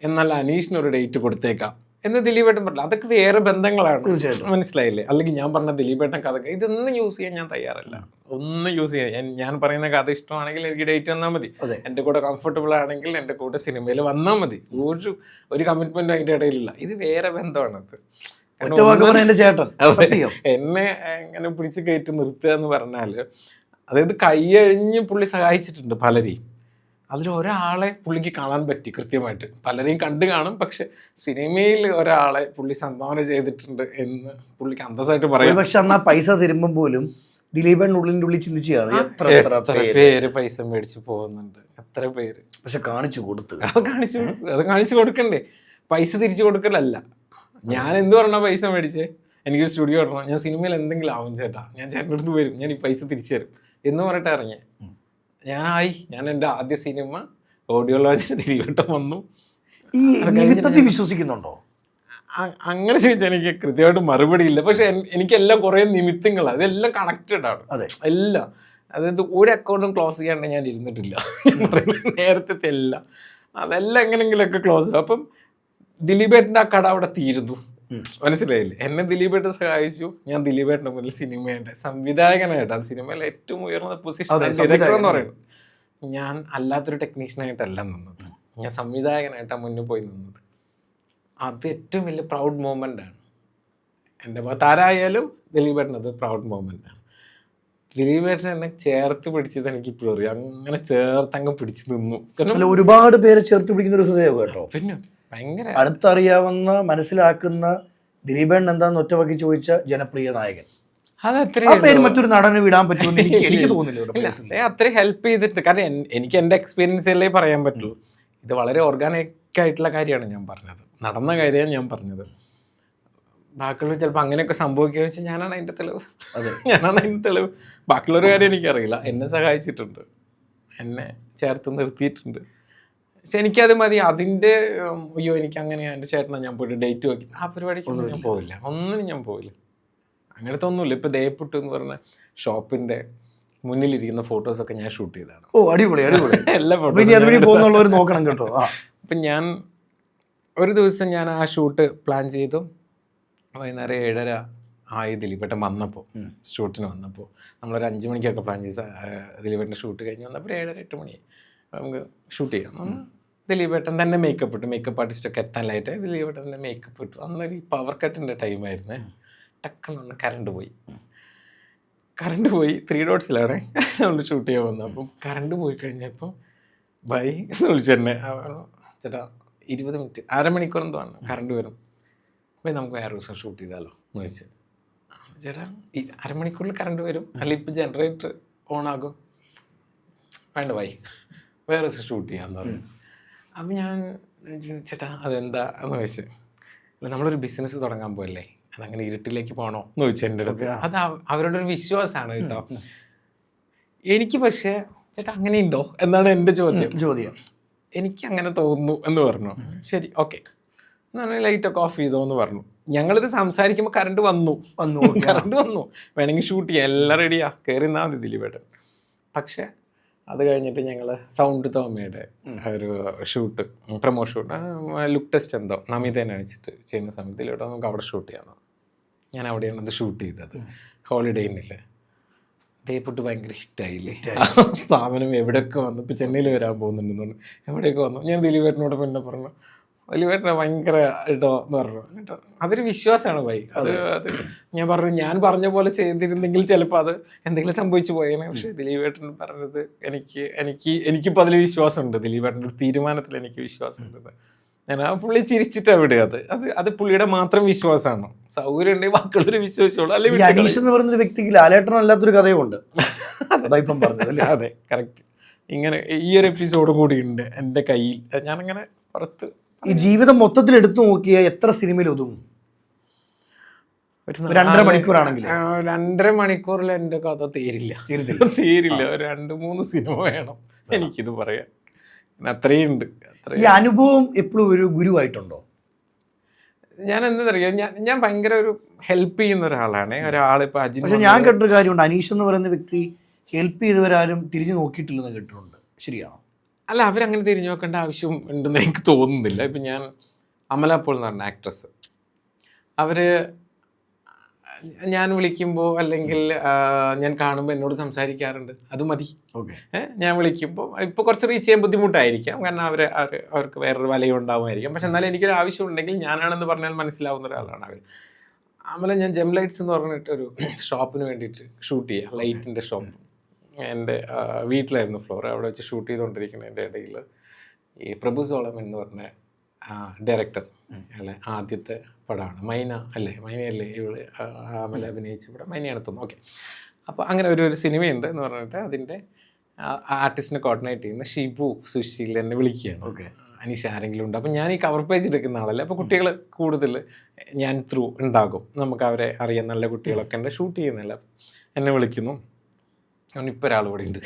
എന്നാൽ അനീഷിനൊരു ഡേറ്റ് കൊടുത്തേക്കാം എന്ന് ദിലീപേട്ടൻ പറഞ്ഞില്ല, അതൊക്കെ വേറെ ബന്ധങ്ങളാണ്, മനസ്സിലായില്ലേ? അല്ലെങ്കിൽ ഞാൻ പറഞ്ഞ ദിലീപേട്ടൻ കഥ ഇതൊന്നും യൂസ് ചെയ്യാൻ ഞാൻ തയ്യാറല്ല. ഒന്നും യൂസ് ചെയ്യാൻ, ഞാൻ പറയുന്ന കഥ ഇഷ്ടമാണെങ്കിൽ എനിക്ക് ഡേറ്റ് വന്നാൽ മതി, എൻ്റെ കൂടെ കംഫർട്ടബിൾ ആണെങ്കിൽ എൻ്റെ കൂടെ സിനിമയിൽ വന്നാൽ മതി. ഒരു കമ്മിറ്റ്മെൻറ്റും അതിൻ്റെ ഇടയിലില്ല. ഇത് വേറെ ബന്ധമാണത്. എന്നെ എങ്ങനെ പിടിച്ച് കയറ്റി നിർത്തുക എന്ന് പറഞ്ഞാൽ, അതായത് കൈയഴിഞ്ഞ് പുള്ളി സഹായിച്ചിട്ടുണ്ട് പലരെയും. അതിലൊരാളെ പുള്ളിക്ക് കാണാൻ പറ്റി കൃത്യമായിട്ട്. പലരെയും കണ്ടു കാണും, പക്ഷെ സിനിമയിൽ ഒരാളെ പുള്ളി സംഭാവന ചെയ്തിട്ടുണ്ട് എന്ന് പുള്ളിക്ക് അന്തസ്സായിട്ട് പറയും. പക്ഷെ അന്ന് ആ പൈസ തരുമ്പം പോലും ദിലീപേട്ടൻ ഉള്ളിൽ ചിന്തിച്ചാണ് എത്ര പേര് പൈസ മേടിച്ച് പോകുന്നുണ്ട്, എത്ര പേര്. പക്ഷെ കാണിച്ചു കൊടുത്തു, അത് കാണിച്ചു കൊടുക്കണ്ടേ? പൈസ തിരിച്ചു കൊടുക്കലല്ല. ഞാൻ എന്ത് പറഞ്ഞാൽ പൈസ മേടിച്ചേ, എനിക്കൊരു സ്റ്റുഡിയോ ഇടണം, ഞാൻ സിനിമയിൽ എന്തെങ്കിലും ആവും ചേട്ടാ, ഞാൻ ചേട്ടൻ്റെ അടുത്ത് വരും, ഞാൻ ഈ പൈസ തിരിച്ചു തരും എന്ന് പറഞ്ഞിട്ട് ഇറങ്ങിയ ഞാൻ എൻ്റെ ആദ്യ സിനിമ ഓഡിയോ ലോഞ്ചിന് ദിലീപേട്ടൻ വന്നു. ഈ നിമിത്തത്തിൽ വിശ്വസിക്കുന്നുണ്ടോ? അങ്ങനെ ചോദിച്ചാൽ എനിക്ക് കൃത്യമായിട്ട് മറുപടി ഇല്ല. പക്ഷെ എനിക്കെല്ലാം കുറേ നിമിത്തങ്ങളാണ്, അതെല്ലാം കണക്റ്റഡ് ആണ് എല്ലാം. അതായത് ഒരു അക്കൗണ്ടും ക്ലോസ് ചെയ്യാണ്ട് ഞാൻ ഇരുന്നിട്ടില്ല. നേരത്തെ എല്ലാം അതെല്ലാം എങ്ങനെയെങ്കിലുമൊക്കെ ക്ലോസ് ചെയ്യും. അപ്പം ദിലീപേട്ടൻ്റെ ആ കട അവിടെ തീരുന്നു, മനസ്സിലായില്ലേ? എന്നെ ദിലീപേട്ടൻ സഹായിച്ചു, ഞാൻ ദിലീപേട്ടൻ്റെ മുന്നിൽ സിനിമയുടെ സംവിധായകനായിട്ട്, അത് സിനിമയിലെ ഏറ്റവും ഉയർന്ന പൊസിഷൻ ഡയറക്ടർ എന്ന് പറയുന്നത്. ഞാൻ അല്ലാത്തൊരു ടെക്നീഷ്യനായിട്ടല്ല നിന്നത്, ഞാൻ സംവിധായകനായിട്ടാണ് മുന്നിൽ പോയി നിന്നത്. അത് ഏറ്റവും വലിയ പ്രൗഡ് മൊമെൻ്റ് ആണ്. എൻ്റെ താരായാലും ദിലീപേട്ടൻ അത് പ്രൗഡ് മൊമെൻ്റ് ആണ്. ദിലീപേട്ടൻ എന്നെ ചേർത്ത് പിടിച്ചത് എനിക്ക് ഇപ്പോഴും അറിയാം. അങ്ങനെ ചേർത്തങ്ങ് പിടിച്ചു നിന്നു. കാരണം ഒരുപാട് പേരെ ചേർത്ത് പിടിക്കുന്ന ഒരു ഹൃദയം കേട്ടോ. പിന്നെ ഭയങ്കര അടുത്തറിയാവുന്ന മനസ്സിലാക്കുന്ന ദിലീപേട്ടൻ എന്താന്ന് ഒറ്റവാക്കി ചോദിച്ച ജനപ്രിയ നായകൻ. മറ്റൊരു നടന് വിടാൻ പറ്റുമെന്ന് എനിക്ക് തോന്നുന്നില്ല. അത്രയും ഹെൽപ്പ് ചെയ്തിട്ട്. കാരണം എനിക്ക് എൻ്റെ എക്സ്പീരിയൻസിലേ പറയാൻ പറ്റുള്ളൂ. ഇത് വളരെ ഓർഗാനിക് ആയിട്ടുള്ള കാര്യമാണ് ഞാൻ പറഞ്ഞത്, നടന്ന കാര്യമാണ് ഞാൻ പറഞ്ഞത്. ബാക്കിയുള്ളവർ ചിലപ്പോൾ അങ്ങനെയൊക്കെ സംഭവിക്കുക വെച്ചാൽ ഞാനാണ് അതിൻ്റെ തെളിവ്. അതെ. ഞാനാണ് അതിൻ്റെ തെളിവ്. ബാക്കിയുള്ളൊരു കാര്യം എനിക്കറിയില്ല. എന്നെ സഹായിച്ചിട്ടുണ്ട്, എന്നെ ചേർത്ത് നിർത്തിയിട്ടുണ്ട്. പക്ഷെ എനിക്കത് മതി. അതിൻ്റെ അയ്യോ എനിക്ക് അങ്ങനെ എൻ്റെ ചേട്ടനെ ഞാൻ പോയിട്ട് ഡേറ്റ് നോക്കി ആ പരിപാടിക്കൊന്നും ഞാൻ പോവില്ല, ഒന്നിനും ഞാൻ പോവില്ല. അങ്ങനത്തെ ഒന്നുമില്ല. ഇപ്പം ദേപ്പുട്ട് എന്ന് പറഞ്ഞ ഷോപ്പിൻ്റെ മുന്നിലിരിക്കുന്ന ഫോട്ടോസൊക്കെ ഞാൻ ഷൂട്ട് ചെയ്തതാണ്. ഓ അടിപൊളി അടിപൊളി. എല്ലാ പോകുന്നുള്ളവർ നോക്കണം കേട്ടോ. അപ്പം ഞാൻ ഒരു ദിവസം ഞാൻ ആ ഷൂട്ട് പ്ലാൻ ചെയ്തു. വൈകുന്നേരം 7:30 ആയി ദിലീപേട്ടൻ വന്നപ്പോൾ, ഷൂട്ടിന് വന്നപ്പോൾ. നമ്മളൊരു 5 മണിക്കൊക്കെ പ്ലാൻ ചെയ്ത ദിലീപേട്ടൻ്റെ ഷൂട്ട് കഴിഞ്ഞ് വന്നപ്പോൾ 7:30 8 മണി നമുക്ക് ഷൂട്ട് ചെയ്യാം. ദിലീപേട്ടൻ തന്നെ മേക്കപ്പ് ഇട്ടു. മേക്കപ്പ് ആർട്ടിസ്റ്റൊക്കെ എത്താനായിട്ട് ദിലീപേട്ടൻ തന്നെ മേക്കപ്പ് ഇട്ടു. അന്നൊരു പവർ കട്ടിൻ്റെ ടൈമായിരുന്നേ. ടക്കെന്ന് പറഞ്ഞാൽ കറണ്ട് പോയി. 3 ഡോട്ട്സിലാണ് നമ്മൾ ഷൂട്ട് ചെയ്യാൻ വന്നത്. അപ്പം കറണ്ട് പോയി കഴിഞ്ഞപ്പം ബൈ എന്ന് വിളിച്ചെന്നെ. ചേട്ടാ 20 മിനിറ്റ് അരമണിക്കൂർ എന്തോ ആണ് കറണ്ട് വരും, അപ്പോൾ നമുക്ക് വേറെ ദിവസം ഷൂട്ട് ചെയ്താലോ എന്ന് വെച്ച്. ചേട്ടാ അരമണിക്കൂറിൽ കറണ്ട് വരും, അല്ലെങ്കിൽ ഇപ്പോൾ ജനറേറ്റർ ഓണാകും, വേണ്ട ബൈ വേറെ ദിവസം ഷൂട്ട് ചെയ്യാമെന്ന് പറഞ്ഞു. അപ്പം ഞാൻ ചേട്ടാ അതെന്താ എന്ന് വെച്ച്, അല്ല നമ്മളൊരു ബിസിനസ് തുടങ്ങാൻ പോയല്ലേ, അതങ്ങനെ ഇരുട്ടിലേക്ക് പോകണോ എന്ന് ചോദിച്ചു എൻ്റെ അടുത്ത്. അത് അവരുടെ ഒരു വിശ്വാസമാണ് കേട്ടോ. എനിക്ക് പക്ഷേ ചേട്ടാ അങ്ങനെയുണ്ടോ എന്നാണ് എൻ്റെ ചോദ്യം. എനിക്ക് അങ്ങനെ തോന്നുന്നു എന്ന് പറഞ്ഞു. ശരി ഓക്കെ എന്നാണ് ലൈറ്റൊക്കെ ഓഫ് ചെയ്തോ എന്ന് പറഞ്ഞു. ഞങ്ങളിത് സംസാരിക്കുമ്പോൾ കറണ്ട് വന്നു. വേണമെങ്കിൽ ഷൂട്ട് ചെയ്യാം, എല്ലാം റെഡിയാ, കയറി നിന്നാൽ മതി ദിലീപേട്ടൻ. പക്ഷേ അത് കഴിഞ്ഞിട്ട് ഞങ്ങൾ സൗണ്ട് തോമയുടെ ഒരു shoot, promo shoot, look test എന്തോ നമിതേനെ വെച്ചിട്ട് ചെയ്യുന്ന സമയത്തിലോട്ട് നമുക്ക് അവിടെ ഷൂട്ട് ചെയ്യാമെന്ന്. ഞാൻ അവിടെയാണ് അത് ഷൂട്ട് ചെയ്തത്, ഹോളിഡേ ഇന്നില്ല. ദേപ്പുട്ട് ഭയങ്കര ഹിറ്റായില്ലേ. സ്ഥാപനം എവിടെയൊക്കെ വന്നു, ഇപ്പോൾ ചെന്നൈയിൽ വരാൻ പോകുന്നുണ്ടെന്നു എവിടെയൊക്കെ വന്നു. ഞാൻ ദിലീപേട്ടനോട് പിന്നെ പറഞ്ഞു, ദിലീപേട്ടനെ ഭയങ്കര ഇട്ടോ എന്ന് പറഞ്ഞു. കേട്ടോ അതൊരു വിശ്വാസമാണ് ബൈ. അത് ഞാൻ പറഞ്ഞ പോലെ ചെയ്തിരുന്നെങ്കിൽ ചിലപ്പോൾ അത് എന്തെങ്കിലും സംഭവിച്ചു പോയേനെ. പക്ഷേ ദിലീപേട്ടൻ പറഞ്ഞത് എനിക്കിപ്പോൾ അതിൽ വിശ്വാസമുണ്ട്. ദിലീപേട്ടൻ്റെ ഒരു തീരുമാനത്തിൽ എനിക്ക് വിശ്വാസമുണ്ട്. ഞാൻ ആ പുള്ളി ചിരിച്ചിട്ടാണ് വിടുക. അത് പുള്ളിയുടെ മാത്രം വിശ്വാസമാണ്. സൗകര്യം ഉണ്ടെങ്കിൽ ബാക്കിയുള്ളവർ വിശ്വസിച്ചോളൂ. അല്ലെങ്കിൽ അനീഷ് എന്ന് പറയുന്നൊരു വ്യക്തിക്ക് ലാലേട്ടൻ അല്ലാത്തൊരു കഥയുണ്ട്. അതെ കറക്റ്റ്. ഇങ്ങനെ ഈ ഒരു എപ്പിസോഡ് കൂടി ഉണ്ട് എൻ്റെ കയ്യിൽ. ഞാനങ്ങനെ പുറത്ത് ഈ ജീവിതം മൊത്തത്തിൽ എടുത്തു നോക്കിയാൽ എത്ര സിനിമയിൽ ഒതുങ്ങും? 2.5 മണിക്കൂറാണെങ്കിൽ 2.5 മണിക്കൂറിൽ എൻ്റെ കഥ തീരില്ല. ഒരു 2-3 സിനിമ വേണം എനിക്കിത് പറയാൻ. അത്രയും ഉണ്ട്. ഈ അനുഭവം എപ്പോഴും ഒരു ഗുരുവായിട്ടുണ്ടോ? ഞാൻ എന്താ ഞാൻ ഭയങ്കര ഒരു ഹെൽപ്പ് ചെയ്യുന്ന ഒരാളാണ്. ഒരാളിപ്പോൾ പക്ഷെ ഞാൻ കേട്ടൊരു കാര്യമുണ്ട്, അനീഷ് എന്ന് പറയുന്ന വ്യക്തി ഹെൽപ്പ് ചെയ്തവരാരും തിരിഞ്ഞു നോക്കിയിട്ടില്ലെന്ന് കേട്ടിട്ടുണ്ട്. ശരിയാണോ? അല്ല, അവരങ്ങനെ തിരിഞ്ഞു നോക്കേണ്ട ആവശ്യം ഉണ്ടെന്ന് എനിക്ക് തോന്നുന്നില്ല. ഇപ്പം ഞാൻ അമല പോൾ എന്ന് പറഞ്ഞ ആക്ട്രസ്, അവർ ഞാൻ വിളിക്കുമ്പോൾ അല്ലെങ്കിൽ ഞാൻ കാണുമ്പോൾ എന്നോട് സംസാരിക്കാറുണ്ട്. അത് മതി. ഞാൻ വിളിക്കുമ്പോൾ ഇപ്പോൾ കുറച്ച് റീച്ച് ചെയ്യാൻ ബുദ്ധിമുട്ടായിരിക്കാം, കാരണം അവർക്ക് വേറൊരു വലയം ഉണ്ടാവുമായിരിക്കാം. പക്ഷെ എന്നാലും എനിക്കൊരു ആവശ്യം ഉണ്ടെങ്കിൽ ഞാനാണെന്ന് പറഞ്ഞാൽ മനസ്സിലാവുന്ന ഒരാളാണ് അവർ. അമല ഞാൻ ജെം ലൈറ്റ്സ് എന്ന് പറഞ്ഞിട്ടൊരു ഷോപ്പിന് വേണ്ടിയിട്ട് ഷൂട്ട് ചെയ്യുക, ലൈറ്റിൻ്റെ ഷോപ്പ്. എൻ്റെ വീട്ടിലായിരുന്നു ഫ്ലോർ. അവിടെ വെച്ച് ഷൂട്ട് ചെയ്തുകൊണ്ടിരിക്കുന്നതിൻ്റെ ഇടയിൽ ഈ പ്രഭു സോളമൻ എന്ന് പറഞ്ഞ ഡയറക്ടർ, അയാളെ ആദ്യത്തെ പടമാണ് മൈനയല്ലേ ഇവള് അമല അഭിനയിച്ച പടം, മൈനയാണ് തോന്നുന്നു. ഓക്കെ, അപ്പോൾ അങ്ങനെ ഒരു സിനിമയുണ്ട് എന്ന് പറഞ്ഞിട്ട് അതിൻ്റെ ആർട്ടിസ്റ്റിനെ കോർഡിനേറ്റ് ചെയ്യുന്ന ഷിബു സുശീൽ എന്നെ വിളിക്കുകയാണ്. ഓക്കെ, അനീഷ് ആരെങ്കിലും ഉണ്ട്? അപ്പം ഞാൻ ഈ കവർ പേജ് എടുക്കുന്ന ആളല്ലേ, അപ്പോൾ കുട്ടികൾ കൂടുതൽ ഞാൻ ത്രൂ ഉണ്ടാകും, നമുക്ക് അവരെ അറിയാൻ നല്ല കുട്ടികളൊക്കെ ഉണ്ട്, ഷൂട്ട് ചെയ്യുന്നില്ല. എന്നെ വിളിക്കുന്നു, ഇപ്പോൾ ഒരാൾ ഇവിടെ ഉണ്ട്,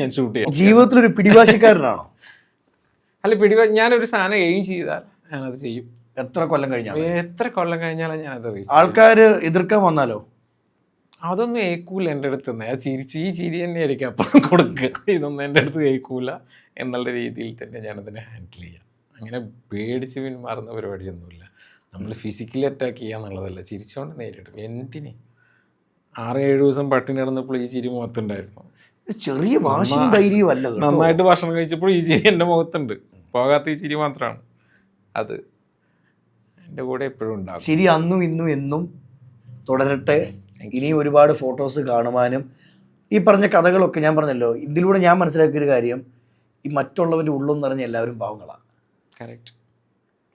ഞാൻ ഷൂട്ട് ചെയ്യാം. ജീവിതത്തിലൊരു പിടിവാശിക്കാരനാണോ? അല്ല, ഞാനൊരു സാധനം എയിം ചെയ്താൽ ഞാനത് ചെയ്യും. എത്ര കൊല്ലം കഴിഞ്ഞാലും ഞാനത് അറിയും. ആൾക്കാർ എതിർക്കാൻ വന്നാലോ? അതൊന്നും ഏക്കൂല എൻ്റെ അടുത്ത് നിന്ന്. ഈ ചിരി തന്നെ ആയിരിക്കും അപ്പുറം കൊടുക്കുക. ഇതൊന്നും എൻ്റെ അടുത്ത് ഏക്കൂല എന്നുള്ള രീതിയിൽ തന്നെ ഞാനതിനെ ഹാൻഡിൽ ചെയ്യാം. അങ്ങനെ പേടിച്ച് പിന്മാറുന്ന പരിപാടിയൊന്നുമില്ല. നമ്മൾ ഫിസിക്കലി അറ്റാക്ക് ചെയ്യുക എന്നുള്ളതല്ല, ചിരിച്ചുകൊണ്ട് നേരിടും. എന്തിന് 6-7 ദിവസം പട്ടിണി കിടന്നപ്പോൾ ഈ ചിരി മുഖത്തുണ്ടായിരുന്നു. ചെറിയ വാശിയും ധൈര്യവും അല്ല. നന്നായിട്ട് ഭക്ഷണം കഴിച്ചപ്പോൾ ഈ ചിരി എൻ്റെ മുഖത്തുണ്ട്. പോകാത്ത ഈ ചിരി മാത്രമാണ്. അത് എൻ്റെ കൂടെ എപ്പോഴും ഉണ്ടാകും. ചിരി അന്നും ഇന്നും എന്നും തുടരട്ടെ. ഇനി ഒരുപാട് ഫോട്ടോസ് കാണുവാനും ഈ പറഞ്ഞ കഥകളൊക്കെ ഞാൻ പറഞ്ഞല്ലോ, ഇതിലൂടെ ഞാൻ മനസ്സിലാക്കിയൊരു കാര്യം, ഈ മറ്റുള്ളവൻ്റെ ഉള്ളെന്ന് പറഞ്ഞ എല്ലാവരും പാവങ്ങളാണ്. കറക്റ്റ്.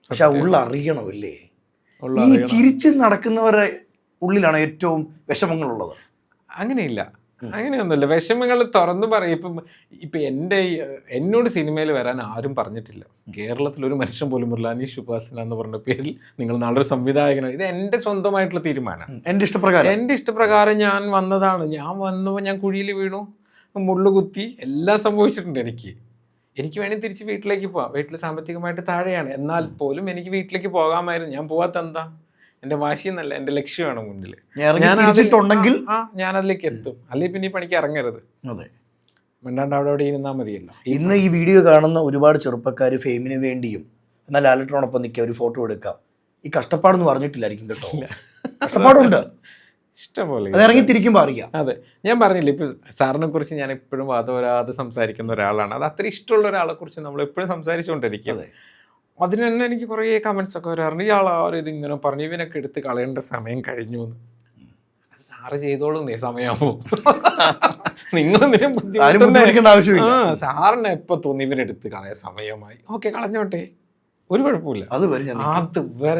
പക്ഷെ ആ ഉള്ളറിയണമല്ലേ? ഈ ചിരിച്ച് നടക്കുന്നവരുടെ ഉള്ളിലാണ് ഏറ്റവും വിഷമങ്ങളുള്ളത്. അങ്ങനെയില്ല, അങ്ങനെയൊന്നുമില്ല. വിഷമങ്ങൾ തുറന്നു പറയും. ഇപ്പം എന്നോട് സിനിമയിൽ വരാൻ ആരും പറഞ്ഞിട്ടില്ല. കേരളത്തിലൊരു മനുഷ്യൻ പോലും ഇല്ല. അനീഷ് ഉപാസന എന്ന് പറഞ്ഞ പേരിൽ നിങ്ങൾ നാളെ ഒരു സംവിധായകനാണ്. ഇത് എൻ്റെ സ്വന്തമായിട്ടുള്ള തീരുമാനമാണ്. എൻ്റെ ഇഷ്ടപ്രകാരം ഞാൻ വന്നതാണ്. ഞാൻ വന്നപ്പോൾ ഞാൻ കുഴിയിൽ വീണു, മുള്ളുകുത്തി, എല്ലാം സംഭവിച്ചിട്ടുണ്ട്. എനിക്ക് വേണമെങ്കിൽ തിരിച്ച് വീട്ടിലേക്ക് പോവാം. വീട്ടിൽ സാമ്പത്തികമായിട്ട് താഴെയാണ്. എന്നാൽ പോലും എനിക്ക് വീട്ടിലേക്ക് പോകാമായിരുന്നു. ഞാൻ പോവാത്ത എന്താ? എൻ്റെ വാശിയെന്നല്ല, എൻ്റെ ലക്ഷ്യമാണ് മുന്നിൽ. ഞാൻ അതിലേക്ക് എത്തും. അല്ലെങ്കിൽ പിന്നെ ഈ പണിക്ക് ഇറങ്ങരുത്. മിണ്ടാണ്ട് അവിടെ ഇരുന്നാൽ മതിയല്ലോ. ഇന്ന് ഈ വീഡിയോ കാണുന്ന ഒരുപാട് ചെറുപ്പക്കാർ ഫെയിമിന് വേണ്ടിയും എന്നാൽ ലാലേട്ടനോടൊപ്പം നിൽക്കുക, ഒരു ഫോട്ടോ എടുക്കാം, ഈ കഷ്ടപ്പാടൊന്നും പറഞ്ഞിട്ടില്ലായിരിക്കും കേട്ടോ. കഷ്ടപ്പാടുണ്ട്, ഇഷ്ടംപോലെ. അത് ഇറങ്ങി തിരിക്കുമ്പോൾ അറിയാം. അതെ, ഞാൻ പറഞ്ഞില്ല, ഇപ്പം സാറിനെ കുറിച്ച് ഞാൻ എപ്പോഴും വാദവരാതെ സംസാരിക്കുന്ന ഒരാളാണ്. അത് അത്ര ഇഷ്ടമുള്ള ഒരാളെ കുറിച്ച് നമ്മൾ എപ്പോഴും സംസാരിച്ചുകൊണ്ടിരിക്കും. അതിന് തന്നെ എനിക്ക് കുറേ കമൻസ് ഒക്കെ വരാറുണ്ട്. ഇയാളാരും ഇതിങ്ങനെ പറഞ്ഞു, ഇവനൊക്കെ എടുത്ത് കളയേണ്ട സമയം കഴിഞ്ഞു എന്ന്. അത് സാറ് ചെയ്തോളുന്നേ, സമയമാകുമ്പോൾ. നിങ്ങളെന്തിനും ആവശ്യമില്ല. സാറിന് എപ്പോ തോന്നി ഇവനെടുത്ത് കളയാൻ സമയമായി, ഓക്കെ കളഞ്ഞോട്ടെ, ഒരു കുഴപ്പമില്ല. അതുവരെ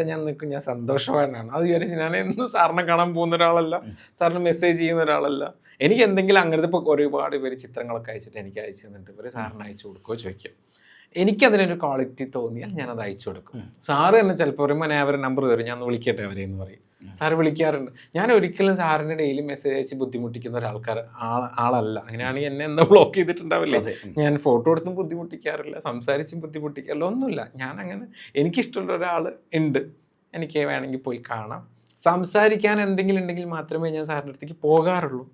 ഞാൻ നിൽക്കും, ഞാൻ സന്തോഷവാനാണ്. അത് വിചാരിച്ച് ഞാൻ എന്നും സാറിനെ കാണാൻ പോകുന്ന ഒരാളല്ല, സാറിന് മെസ്സേജ് ചെയ്യുന്ന ഒരാളല്ല. എനിക്ക് എന്തെങ്കിലും അങ്ങനത്തെ ഇപ്പോൾ ഒരുപാട് പേര് ചിത്രങ്ങളൊക്കെ അയച്ചിട്ട് എനിക്ക് അയച്ചു തന്നിട്ട് ഇവർ സാറിന് അയച്ചു കൊടുക്കുകയോ ചോദിക്കും. എനിക്കതിനൊരു ക്വാളിറ്റി തോന്നിയാൽ ഞാനത് അയച്ചു കൊടുക്കും. സാറ് തന്നെ ചിലപ്പോൾ പറയുമ്പോൾ ഞാൻ അവരുടെ നമ്പർ തരും, ഞാൻ ഒന്ന് വിളിക്കട്ടെ അവരെ എന്ന് പറയും. സാറ് വിളിക്കാറുണ്ട്. ഞാൻ ഒരിക്കലും സാറിന് ഡെയിലി മെസ്സേജ് അയച്ച് ബുദ്ധിമുട്ടിക്കുന്ന ആളല്ല. അങ്ങനെയാണെങ്കിൽ എന്നെ എന്താ ബ്ലോക്ക് ചെയ്തിട്ടുണ്ടാവില്ലേ? ഞാൻ ഫോട്ടോ എടുത്തും ബുദ്ധിമുട്ടിക്കാറില്ല, സംസാരിച്ചും ബുദ്ധിമുട്ടിക്കാറില്ല, ഒന്നുമില്ല. ഞാൻ അങ്ങനെ എനിക്കിഷ്ടമുള്ള ഒരാൾ ഉണ്ട്, എനിക്ക് വേണമെങ്കിൽ പോയി കാണാം. സംസാരിക്കാൻ എന്തെങ്കിലും ഉണ്ടെങ്കിൽ മാത്രമേ ഞാൻ സാറിൻ്റെ അടുത്തേക്ക് പോകാറുള്ളൂ.